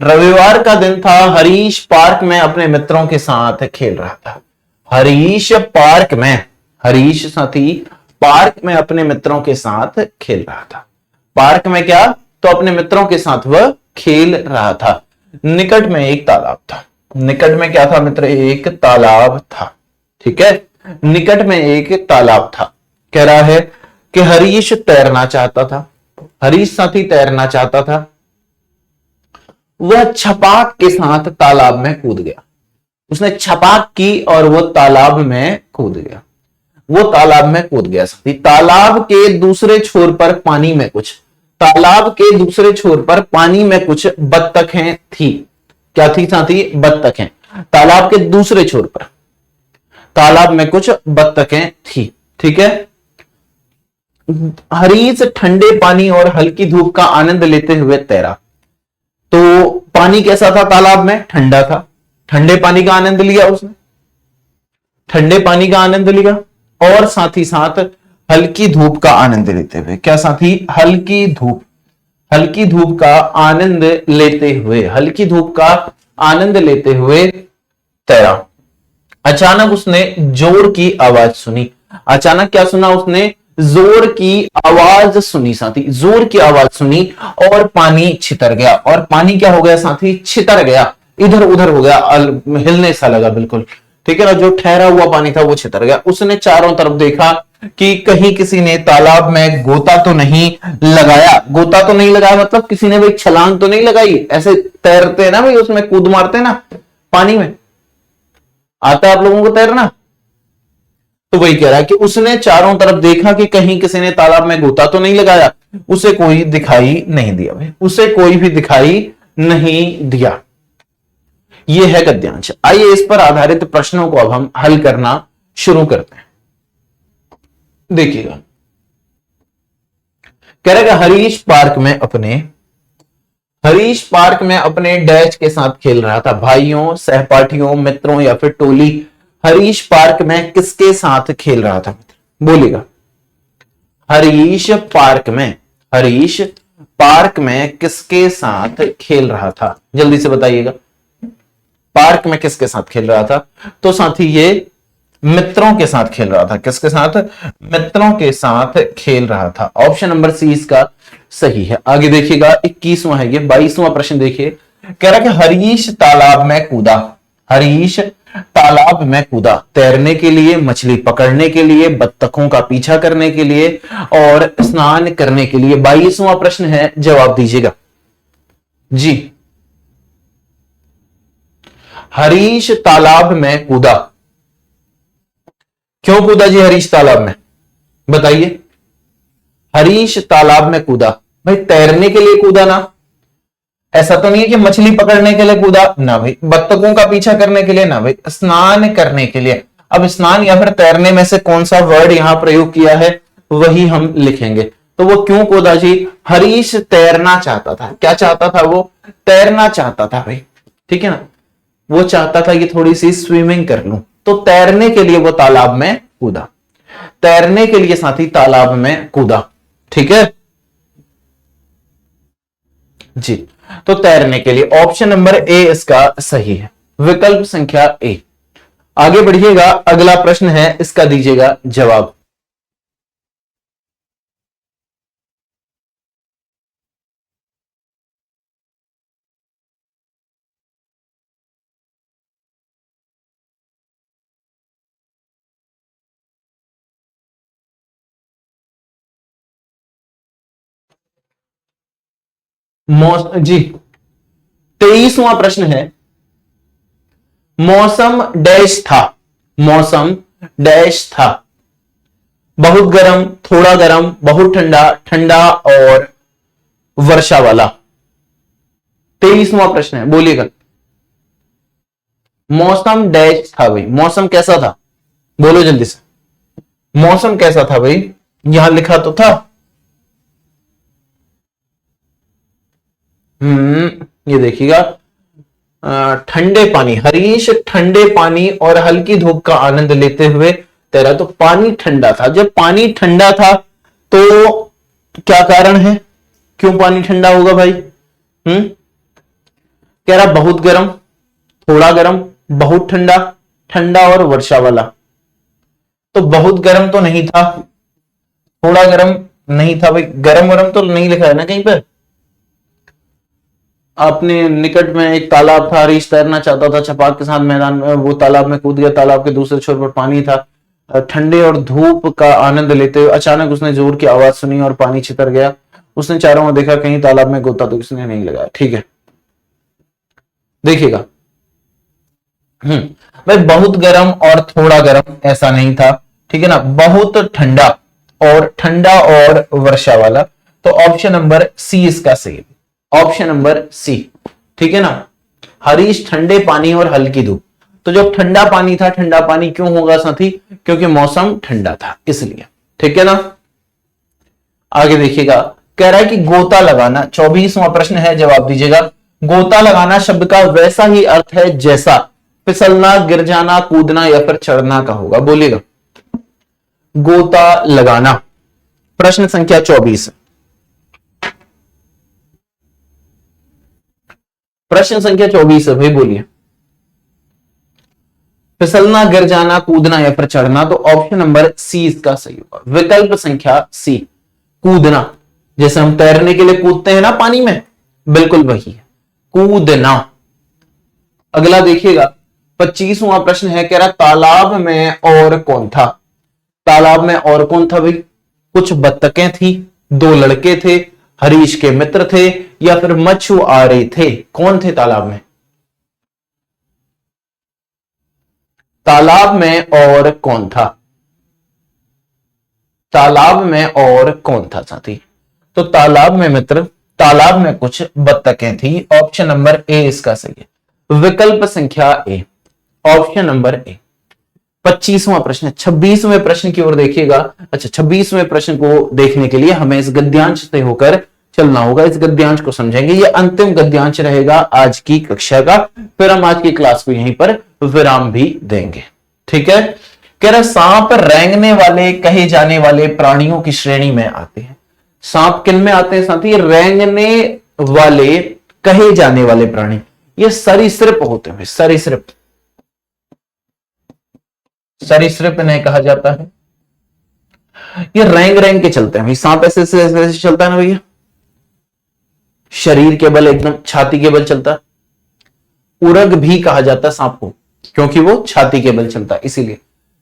रविवार का दिन था, हरीश पार्क में अपने मित्रों के साथ खेल रहा था। हरीश पार्क में, हरीश साथी पार्क में अपने मित्रों के साथ खेल रहा था। पार्क में क्या, तो अपने मित्रों के साथ वह खेल रहा था। निकट में एक तालाब था, निकट में क्या था मित्र, एक तालाब था। ठीक है, निकट में एक तालाब था। कह रहा है कि हरीश तैरना चाहता था, हरीश साथी तैरना चाहता था, वह छपाक के साथ तालाब में कूद गया। उसने छपाक की और वो तालाब में कूद गया, वो तालाब में कूद गया साथी। तालाब के दूसरे छोर पर पानी में कुछ, तालाब के दूसरे छोर पर पानी में कुछ बत्तखें थी। क्या थी साथी, बत्तखें। तालाब के दूसरे छोर पर तालाब में कुछ बत्तखें थी। ठीक है, हरीश ठंडे पानी और हल्की धूप का आनंद लेते हुए तैरा। तो पानी कैसा था तालाब में, ठंडा था, ठंडे पानी का आनंद लिया उसने, ठंडे पानी का आनंद लिया, और साथ ही साथ हल्की धूप का आनंद लेते हुए, क्या साथी, हल्की धूप, हल्की धूप का आनंद लेते हुए, हल्की धूप का आनंद लेते हुए तैरा। अचानक उसने जोर की आवाज सुनी। अचानक क्या सुना उसने, जोर की आवाज सुनी साथी, जोर की आवाज सुनी, और पानी छितर गया। और पानी क्या हो गया साथी, छितर गया, इधर उधर हो गया, हिलने सा लगा बिल्कुल। ठीक है ना, जो ठहरा हुआ पानी था वो छितर गया। उसने चारों तरफ देखा कि कहीं किसी ने तालाब में गोता तो नहीं लगाया। गोता तो नहीं लगाया मतलब किसी ने भाई छलांग तो नहीं लगाई, ऐसे तैरते हैं ना भाई, उसमें कूद मारते हैं ना पानी में, आता है आप लोगों को तैरना। तो वही कह रहा है कि उसने चारों तरफ देखा कि कहीं किसी ने तालाब में गोता तो नहीं लगाया। उसे कोई दिखाई नहीं दिया भाई, उसे कोई भी दिखाई नहीं दिया। यह है गद्यांश। आइए इस पर आधारित प्रश्नों को अब हम हल करना शुरू करते हैं। देखिएगा, कह रहा है हरीश पार्क में अपने डैश के साथ खेल रहा था। भाइयों, सहपाठियों, मित्रों या फिर टोली, हरीश पार्क में किसके साथ खेल रहा था, बोलिएगा। हरीश पार्क में किसके साथ खेल रहा था, जल्दी से बताइएगा। पार्क में किसके साथ खेल रहा था, तो साथी ये मित्रों के साथ खेल रहा था। किसके साथ, मित्रों के साथ खेल रहा था। ऑप्शन नंबर सी इसका सही है। आगे देखिएगा, 21वां है ये, 22वां प्रश्न देखिए। कह रहा कि हरीश तालाब में कूदा, हरीश तालाब में कूदा तैरने के लिए, मछली पकड़ने के लिए, बत्तखों का पीछा करने के लिए और स्नान करने के लिए। 22वां प्रश्न है, जवाब दीजिएगा जी। हरीश तालाब में कूदा, क्यों कूदा जी हरीश तालाब में, बताइए। हरीश तालाब में कूदा, भाई तैरने के लिए कूदा ना, ऐसा तो नहीं है कि मछली पकड़ने के लिए कूदा ना भाई, बत्तखों का पीछा करने के लिए ना भाई, स्नान करने के लिए। अब स्नान या फिर तैरने में से कौन सा वर्ड यहां प्रयोग किया है वही हम लिखेंगे। तो वो क्यों कूदा जी, हरीश तैरना चाहता था। क्या चाहता था वो, तैरना चाहता था भाई, ठीक है ना, वो चाहता था कि थोड़ी सी स्विमिंग कर लूं, तो तैरने के लिए वो तालाब में कूदा, तैरने के लिए साथी तालाब में कूदा। ठीक है जी, तो तैरने के लिए ऑप्शन नंबर ए इसका सही है, विकल्प संख्या ए। आगे बढ़िएगा, अगला प्रश्न है, इसका दीजिएगा जवाब। जी 23वां प्रश्न है, मौसम डैश था, मौसम डैश था, बहुत गर्म, थोड़ा गर्म, बहुत ठंडा, ठंडा और वर्षा वाला। 23वां प्रश्न है, बोलिएगा। मौसम डैश था भाई, मौसम कैसा था, बोलो जल्दी से, मौसम कैसा था भाई, यहां लिखा तो था। ये देखिएगा, ठंडे पानी, हरीश ठंडे पानी और हल्की धूप का आनंद लेते हुए तैरा। तो पानी ठंडा था, जब पानी ठंडा था तो क्या कारण है, क्यों पानी ठंडा होगा भाई? कह रहा बहुत गर्म, थोड़ा गर्म, बहुत ठंडा, ठंडा और वर्षा वाला। तो बहुत गर्म तो नहीं था, थोड़ा गर्म नहीं था भाई, गर्म गर्म तो नहीं लिखा है ना कहीं पर। अपने निकट में एक तालाब था, हरीश तैरना चाहता था, छपाक के साथ मैदान में वो तालाब में कूद गया, तालाब के दूसरे छोर पर पानी था, ठंडे और धूप का आनंद लेते हुए अचानक उसने जोर की आवाज सुनी और पानी छितर गया। उसने चारों ओर देखा, कहीं तालाब में गोता तो किसने नहीं लगाया। ठीक है, देखिएगा। भाई बहुत गर्म और थोड़ा गर्म ऐसा नहीं था, ठीक है ना, बहुत ठंडा और वर्षा वाला। तो ऑप्शन नंबर सी इसका सही, ऑप्शन नंबर सी, ठीक है ना। हरीश ठंडे पानी और हल्की धूप, तो जब ठंडा पानी था, ठंडा पानी क्यों होगा साथी, क्योंकि मौसम ठंडा था इसलिए, ठीक है ना। आगे देखिएगा, कह रहा है कि गोता लगाना, 24वां प्रश्न है, जवाब दीजिएगा। गोता लगाना शब्द का वैसा ही अर्थ है जैसा फिसलना, गिर जाना, कूदना या फिर चढ़ना का होगा, बोलिएगा। गोता लगाना, प्रश्न संख्या 24, प्रश्न संख्या 24 है भाई, बोलिए। फिसलना, गिर जाना, कूदना या फिर चढ़ना, तो ऑप्शन नंबर सी इसका सही होगा, विकल्प संख्या सी, कूदना। जैसे हम तैरने के लिए कूदते हैं ना पानी में, बिल्कुल वही है, कूदना। अगला देखिएगा, 25वां प्रश्न है, कह रहा तालाब में और कौन था। तालाब में और कौन था भाई, कुछ बत्तखें थी, दो लड़के थे, हरीश के मित्र थे या फिर मछुआरे थे, कौन थे तालाब में? तालाब में और कौन था, तालाब में और कौन था साथी? तो तालाब में मित्र, तालाब में कुछ बत्तखें थी, ऑप्शन नंबर ए इसका सही है, विकल्प संख्या ए, ऑप्शन नंबर ए। 25वां प्रश्न, 26वें प्रश्न की ओर देखिएगा। अच्छा, 26वें प्रश्न को देखने के लिए हमें इस गद्यांश से होकर चलना होगा, इस गद्यांश को समझेंगे, ये अंतिम गद्यांश रहेगा आज की कक्षा का, फिर हम आज की क्लास को यहीं पर विराम भी देंगे, ठीक है। कह रहा सांप रेंगने वाले कहे जाने वाले प्राणियों की श्रेणी में आते हैं। सांप किन में आते हैं साथी? रेंगने वाले कहे जाने वाले प्राणी, ये सरीसृप होते हैं, सरीसृप, सरीसृप इन्हें कहा जाता है। ये रेंग रेंग के चलते हैं, सांप ऐसे ऐसे ऐसे ऐसे चलता है ना भैया, शरीर के बल, एकदम छाती के बल चलता है। उरग भी कहा जाता है सांप को, क्योंकि वो छाती के बल चलता है, इसीलिए।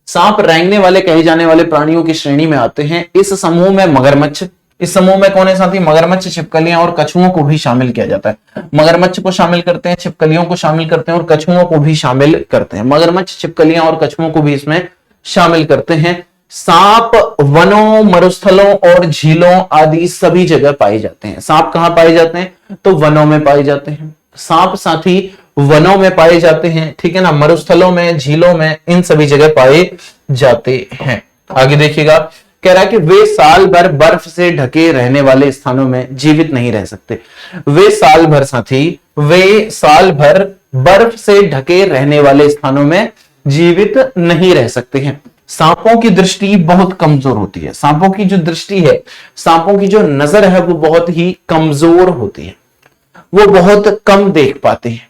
सांप रेंगने वाले कहे जाने वाले प्राणियों की श्रेणी में आते हैं। इस समूह में मगरमच्छ, इस समूह में कौन है साथी? मगरमच्छ, छिपकलियां और कछुओं को भी शामिल किया जाता है। मगरमच्छ को शामिल करते हैं, छिपकलियों को शामिल करते हैं और कछुओं को भी शामिल करते हैं। मगरमच्छ, छिपकलियां और कछुओं को भी इसमें शामिल करते हैं। सांप वनों, मरुस्थलों और झीलों आदि सभी जगह पाए जाते हैं। सांप कहां पाए जाते हैं? तो वनों में पाए जाते हैं। सांप साथी वनों में पाए जाते हैं, ठीक है ना, मरुस्थलों में, झीलों में, इन सभी जगह पाए जाते हैं। आगे देखिएगा, कह रहा है कि वे साल भर बर्फ से ढके रहने वाले स्थानों में जीवित नहीं रह सकते। वे साल भर साथी, वे साल भर बर्फ से ढके रहने वाले स्थानों में जीवित नहीं रह सकते हैं। सांपों की दृष्टि बहुत कमजोर होती है। सांपों की जो दृष्टि है, सांपों की जो नजर है, वो बहुत ही कमजोर होती है, वो बहुत कम देख पाते हैं,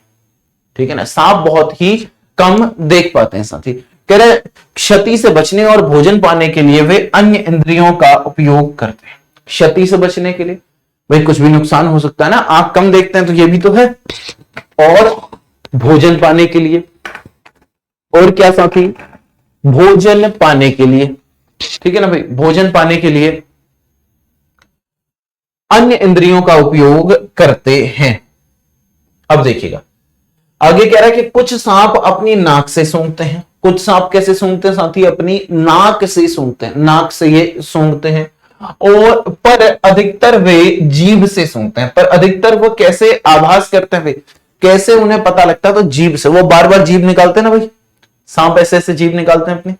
ठीक है ना, सांप बहुत ही कम देख पाते हैं साथी। कह रहे क्षति से बचने और भोजन पाने के लिए वे अन्य इंद्रियों का उपयोग करते हैं। क्षति से बचने के लिए, भाई कुछ भी नुकसान हो सकता है ना, आंख कम देखते हैं तो ये भी तो है, और भोजन पाने के लिए, और क्या साथी? भोजन पाने के लिए, ठीक है ना भाई, भोजन पाने के लिए अन्य इंद्रियों का उपयोग करते हैं। अब देखिएगा, आगे कह रहा है कि कुछ सांप अपनी नाक से सूंघते हैं, कुछ सांप कैसे सूंघते हैं साथी, अपनी नाक से सूंघते हैं, नाक से ये सूंघते हैं, और पर अधिकतर वे जीभ से सूंघते हैं। पर अधिकतर वो कैसे आभास करते हैं, वे कैसे उन्हें पता लगता है, तो जीभ से। वो बार बार जीभ निकालते हैं ना भाई, सांप ऐसे ऐसे जीभ निकालते हैं, अपनी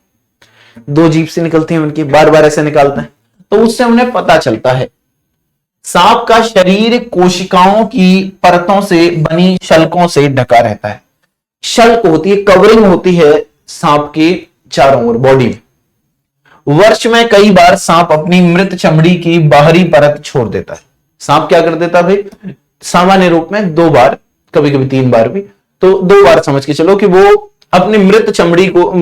दो जीभ से निकलती है उनकी, बार बार ऐसे निकालते हैं, तो उससे उन्हें पता चलता है। सांप का शरीर कोशिकाओं की परतों से बनी शल्कों से ढका रहता है। शल्क होती है, कवरिंग होती है सांप के चारों ओर बॉडी में। वर्ष में कई बार सांप अपनी मृत चमड़ी की बाहरी परत छोड़ देता है। सांप क्या कर देता है भाई, सामान्य रूप में 2 बार, कभी कभी 3 बार भी, तो 2 बार समझ के चलो कि वो अपनी मृत चमड़ी को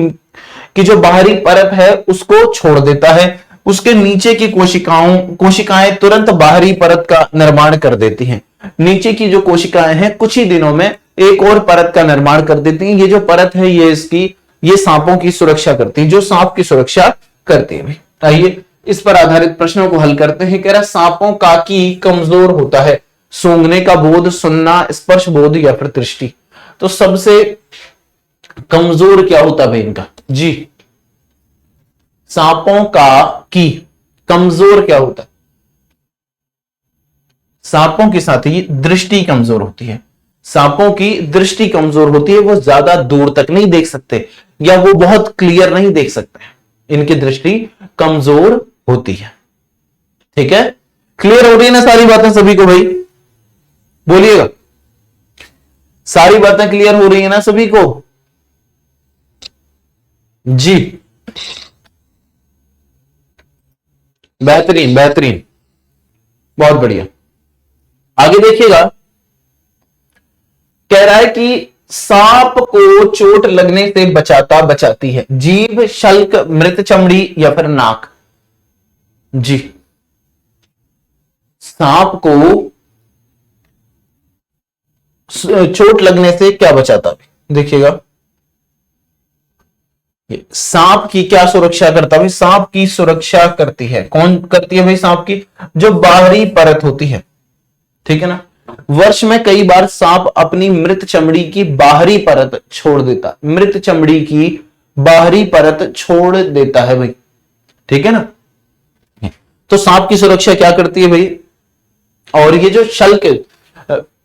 की जो बाहरी परत है उसको छोड़ देता है। उसके नीचे की कोशिकाएं तुरंत बाहरी परत का निर्माण कर देती हैं। नीचे की जो कोशिकाएं हैं कुछ ही दिनों में एक और परत का निर्माण कर देती हैं। ये जो परत है ये सांपों की सुरक्षा करती है, जो सांप की सुरक्षा करती है। आइए इस पर आधारित प्रश्नों को हल करते हैं। कह रहा सांपों का की कमजोर होता है, सूंघने का बोध, सुनना, स्पर्श बोध या फिर दृष्टि। तो सबसे कमजोर क्या होता है भाई इनका, जी सांपों का की कमजोर क्या होता है, सांपों के साथ ही दृष्टि कमजोर होती है। सांपों की दृष्टि कमजोर होती है, वो ज्यादा दूर तक नहीं देख सकते या वो बहुत क्लियर नहीं देख सकते, इनकी दृष्टि कमजोर होती है। ठीक है, क्लियर हो रही है ना सारी बातें सभी को भाई, बोलिएगा सारी बातें क्लियर हो रही है ना सभी को, जी बेहतरीन बेहतरीन, बहुत बढ़िया। आगे देखिएगा, कह रहा है कि सांप को चोट लगने से बचाती है जीभ, शल्क, मृत चमड़ी या फिर नाक। जी सांप को चोट लगने से क्या बचाता है, देखिएगा सांप की क्या सुरक्षा करता है, सांप की सुरक्षा करती है, कौन करती है भाई, सांप की जो बाहरी परत होती है। ठीक है ना, वर्ष में कई बार सांप अपनी मृत चमड़ी की बाहरी परत छोड़ देता, मृत चमड़ी की बाहरी परत छोड़ देता है भाई। ठीक है ना, तो सांप की सुरक्षा क्या करती है भाई, और ये जो शल्क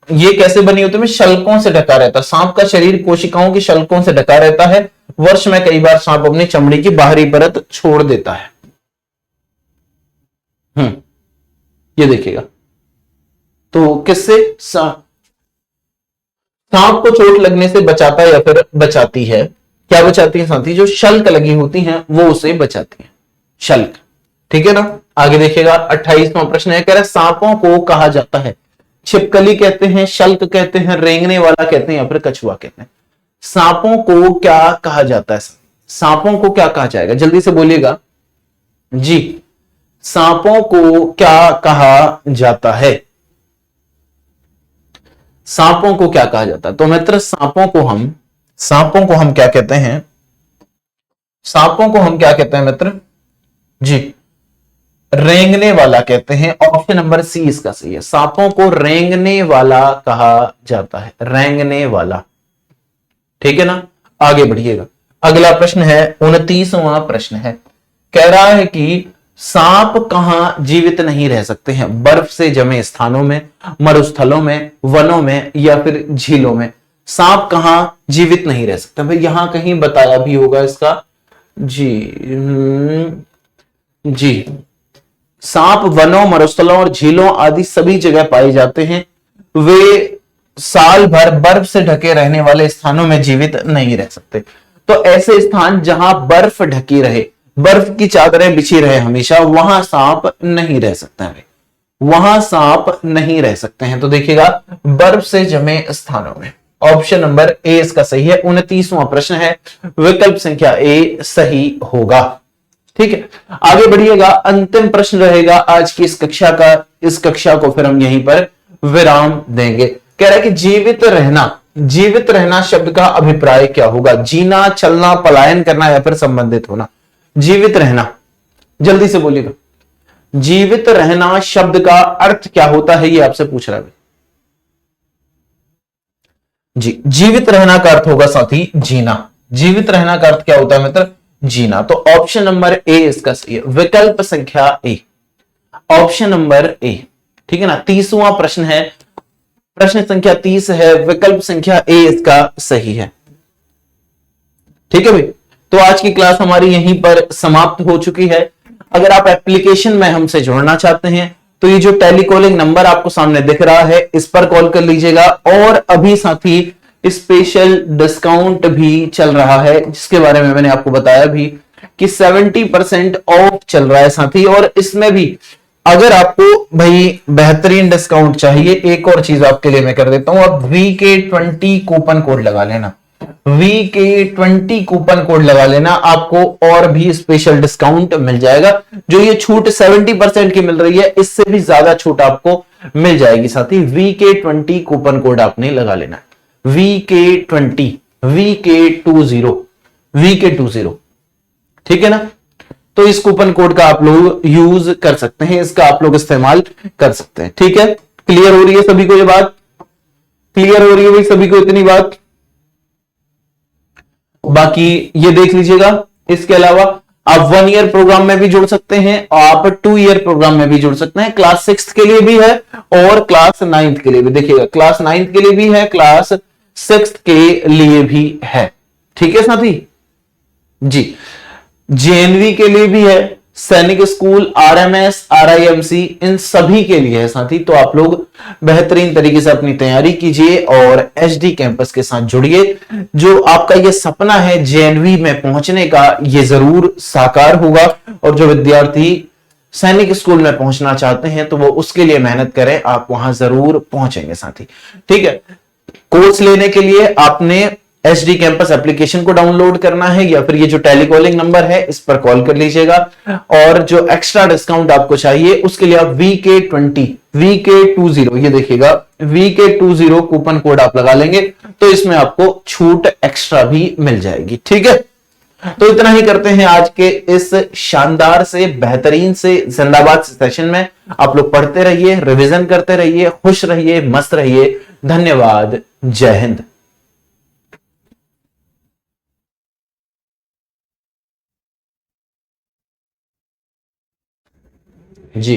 ये कैसे बनी होती है, शल्कों से ढका रहता है। सांप का शरीर कोशिकाओं की शल्कों से ढका रहता है। वर्ष में कई बार सांप अपनी चमड़ी की बाहरी परत छोड़ देता है। ये देखिएगा, तो किससे, सांप को चोट लगने से बचाता है या फिर बचाती है, क्या बचाती है साथी, जो शल्क लगी होती हैं वो उसे बचाती है, शल्क। ठीक है ना, आगे देखिएगा 28वां प्रश्न है, कह रहा है सांपों को कहा जाता है, छिपकली कहते हैं, शल्क कहते हैं, रेंगने वाला कहते हैं या फिर कछुआ कहते हैं। सांपों को क्या कहा जाता है, सांपों को क्या कहा जाएगा, जल्दी से बोलिएगा जी, सांपों को क्या कहा जाता है, सांपों को क्या कहा जाता है। तो मित्र सांपों को हम क्या कहते हैं, सांपों को हम क्या कहते हैं मित्र, जी रेंगने वाला कहते हैं। ऑप्शन नंबर सी इसका सही है, सांपों को रेंगने वाला कहा जाता है, रेंगने वाला। ठीक है ना, आगे बढ़िएगा, अगला प्रश्न है 29वां प्रश्न है, कह रहा है कि सांप कहां जीवित नहीं रह सकते हैं, बर्फ से जमे स्थानों में, मरुस्थलों में, वनों में या फिर झीलों में। सांप कहां जीवित नहीं रह सकते भाई, यहां कहीं बताया भी होगा इसका, जी सांप वनों, मरुस्थलों और झीलों आदि सभी जगह पाए जाते हैं। वे साल भर बर्फ से ढके रहने वाले स्थानों में जीवित नहीं रह सकते। तो ऐसे स्थान जहां बर्फ ढकी रहे, बर्फ की चादरें बिछी रहे हमेशा, वहां सांप नहीं रह सकते हैं, वहां सांप नहीं रह सकते हैं। तो देखिएगा बर्फ से जमे स्थानों में, ऑप्शन नंबर ए इसका सही है। 29वां प्रश्न है, विकल्प संख्या ए सही होगा। ठीक है, आगे बढ़िएगा, अंतिम प्रश्न रहेगा आज की इस कक्षा का। इस कक्षा को फिर हम यहीं पर विराम देंगे। कह रहा है कि जीवित रहना शब्द का अभिप्राय क्या होगा, जीना, चलना, पलायन करना या फिर संबंधित होना। जीवित रहना, जल्दी से बोलिएगा, जीवित रहना शब्द का अर्थ क्या होता है, ये आपसे पूछ रहा है जी। जीवित रहना का अर्थ होगा साथी जीना, जीवित रहना का अर्थ क्या होता है मित्र? जीना। तो ऑप्शन नंबर ए इसका सही है, विकल्प संख्या ए, ऑप्शन नंबर ए। ठीक है ना, 30वां प्रश्न है, प्रश्न संख्या 30 है, विकल्प संख्या ए इसका सही है। ठीक है भाई, तो आज की क्लास हमारी यहीं पर समाप्त हो चुकी है। अगर आप एप्लीकेशन में हमसे जुड़ना चाहते हैं तो ये जो टेलीकॉलिंग नंबर आपको सामने दिख रहा है इस पर कॉल कर लीजिएगा। और अभी साथ ही स्पेशल डिस्काउंट भी चल रहा है, जिसके बारे में मैंने आपको बताया भी कि 70% ऑफ चल रहा है साथी। और इसमें भी अगर आपको भाई बेहतरीन डिस्काउंट चाहिए, एक और चीज आपके लिए मैं कर देता हूं, आप VK20 कूपन कोड लगा लेना, VK20 कूपन कोड लगा लेना, आपको और भी स्पेशल डिस्काउंट मिल जाएगा। जो ये छूट 70% की मिल रही है, इससे भी ज्यादा छूट आपको मिल जाएगी साथी। VK20 कूपन कोड आपने लगा लेना, VK20, VK20, VK20। ठीक है ना, तो इस कूपन कोड का आप लोग यूज कर सकते हैं, इसका आप लोग इस्तेमाल कर सकते हैं। ठीक है, क्लियर हो रही है सभी को ये बात? क्लियर हो रही है भाई सभी को इतनी बात? बाकी ये देख लीजिएगा, इसके अलावा आप 1 ईयर प्रोग्राम में भी जुड़ सकते हैं, आप 2 ईयर प्रोग्राम में भी जुड़ सकते हैं। क्लास 6 के लिए भी है और क्लास 9 के लिए भी। देखिएगा, क्लास 9 के लिए भी है, क्लास 6 के लिए भी है। ठीक है साथी जी, जेएनवी के लिए भी है, सैनिक स्कूल, आरएमएस, आरआईएमसी, इन सभी के लिए है साथी। तो आप लोग बेहतरीन तरीके से अपनी तैयारी कीजिए और एचडी कैंपस के साथ जुड़िए। जो आपका ये सपना है जेएनवी में पहुंचने का, ये जरूर साकार होगा। और जो विद्यार्थी सैनिक स्कूल में पहुंचना चाहते हैं तो वो उसके लिए मेहनत करें, आप वहां जरूर पहुंचेंगे साथी। ठीक है, कोर्स लेने के लिए आपने एचडी कैंपस एप्लीकेशन को डाउनलोड करना है या फिर ये जो टेलीकॉलिंग नंबर है इस पर कॉल कर लीजिएगा। और जो एक्स्ट्रा डिस्काउंट आपको चाहिए उसके लिए आप VK20, VK20, ये देखिएगा, VK20 कूपन कोड आप लगा लेंगे तो इसमें आपको छूट एक्स्ट्रा भी मिल जाएगी। ठीक है, तो इतना ही करते हैं आज के इस शानदार से, बेहतरीन से, जिंदाबाद सेशन में। आप लोग पढ़ते रहिए, रिवीजन करते रहिए, खुश रहिए, मस्त रहिए। धन्यवाद, जय हिंद। जी।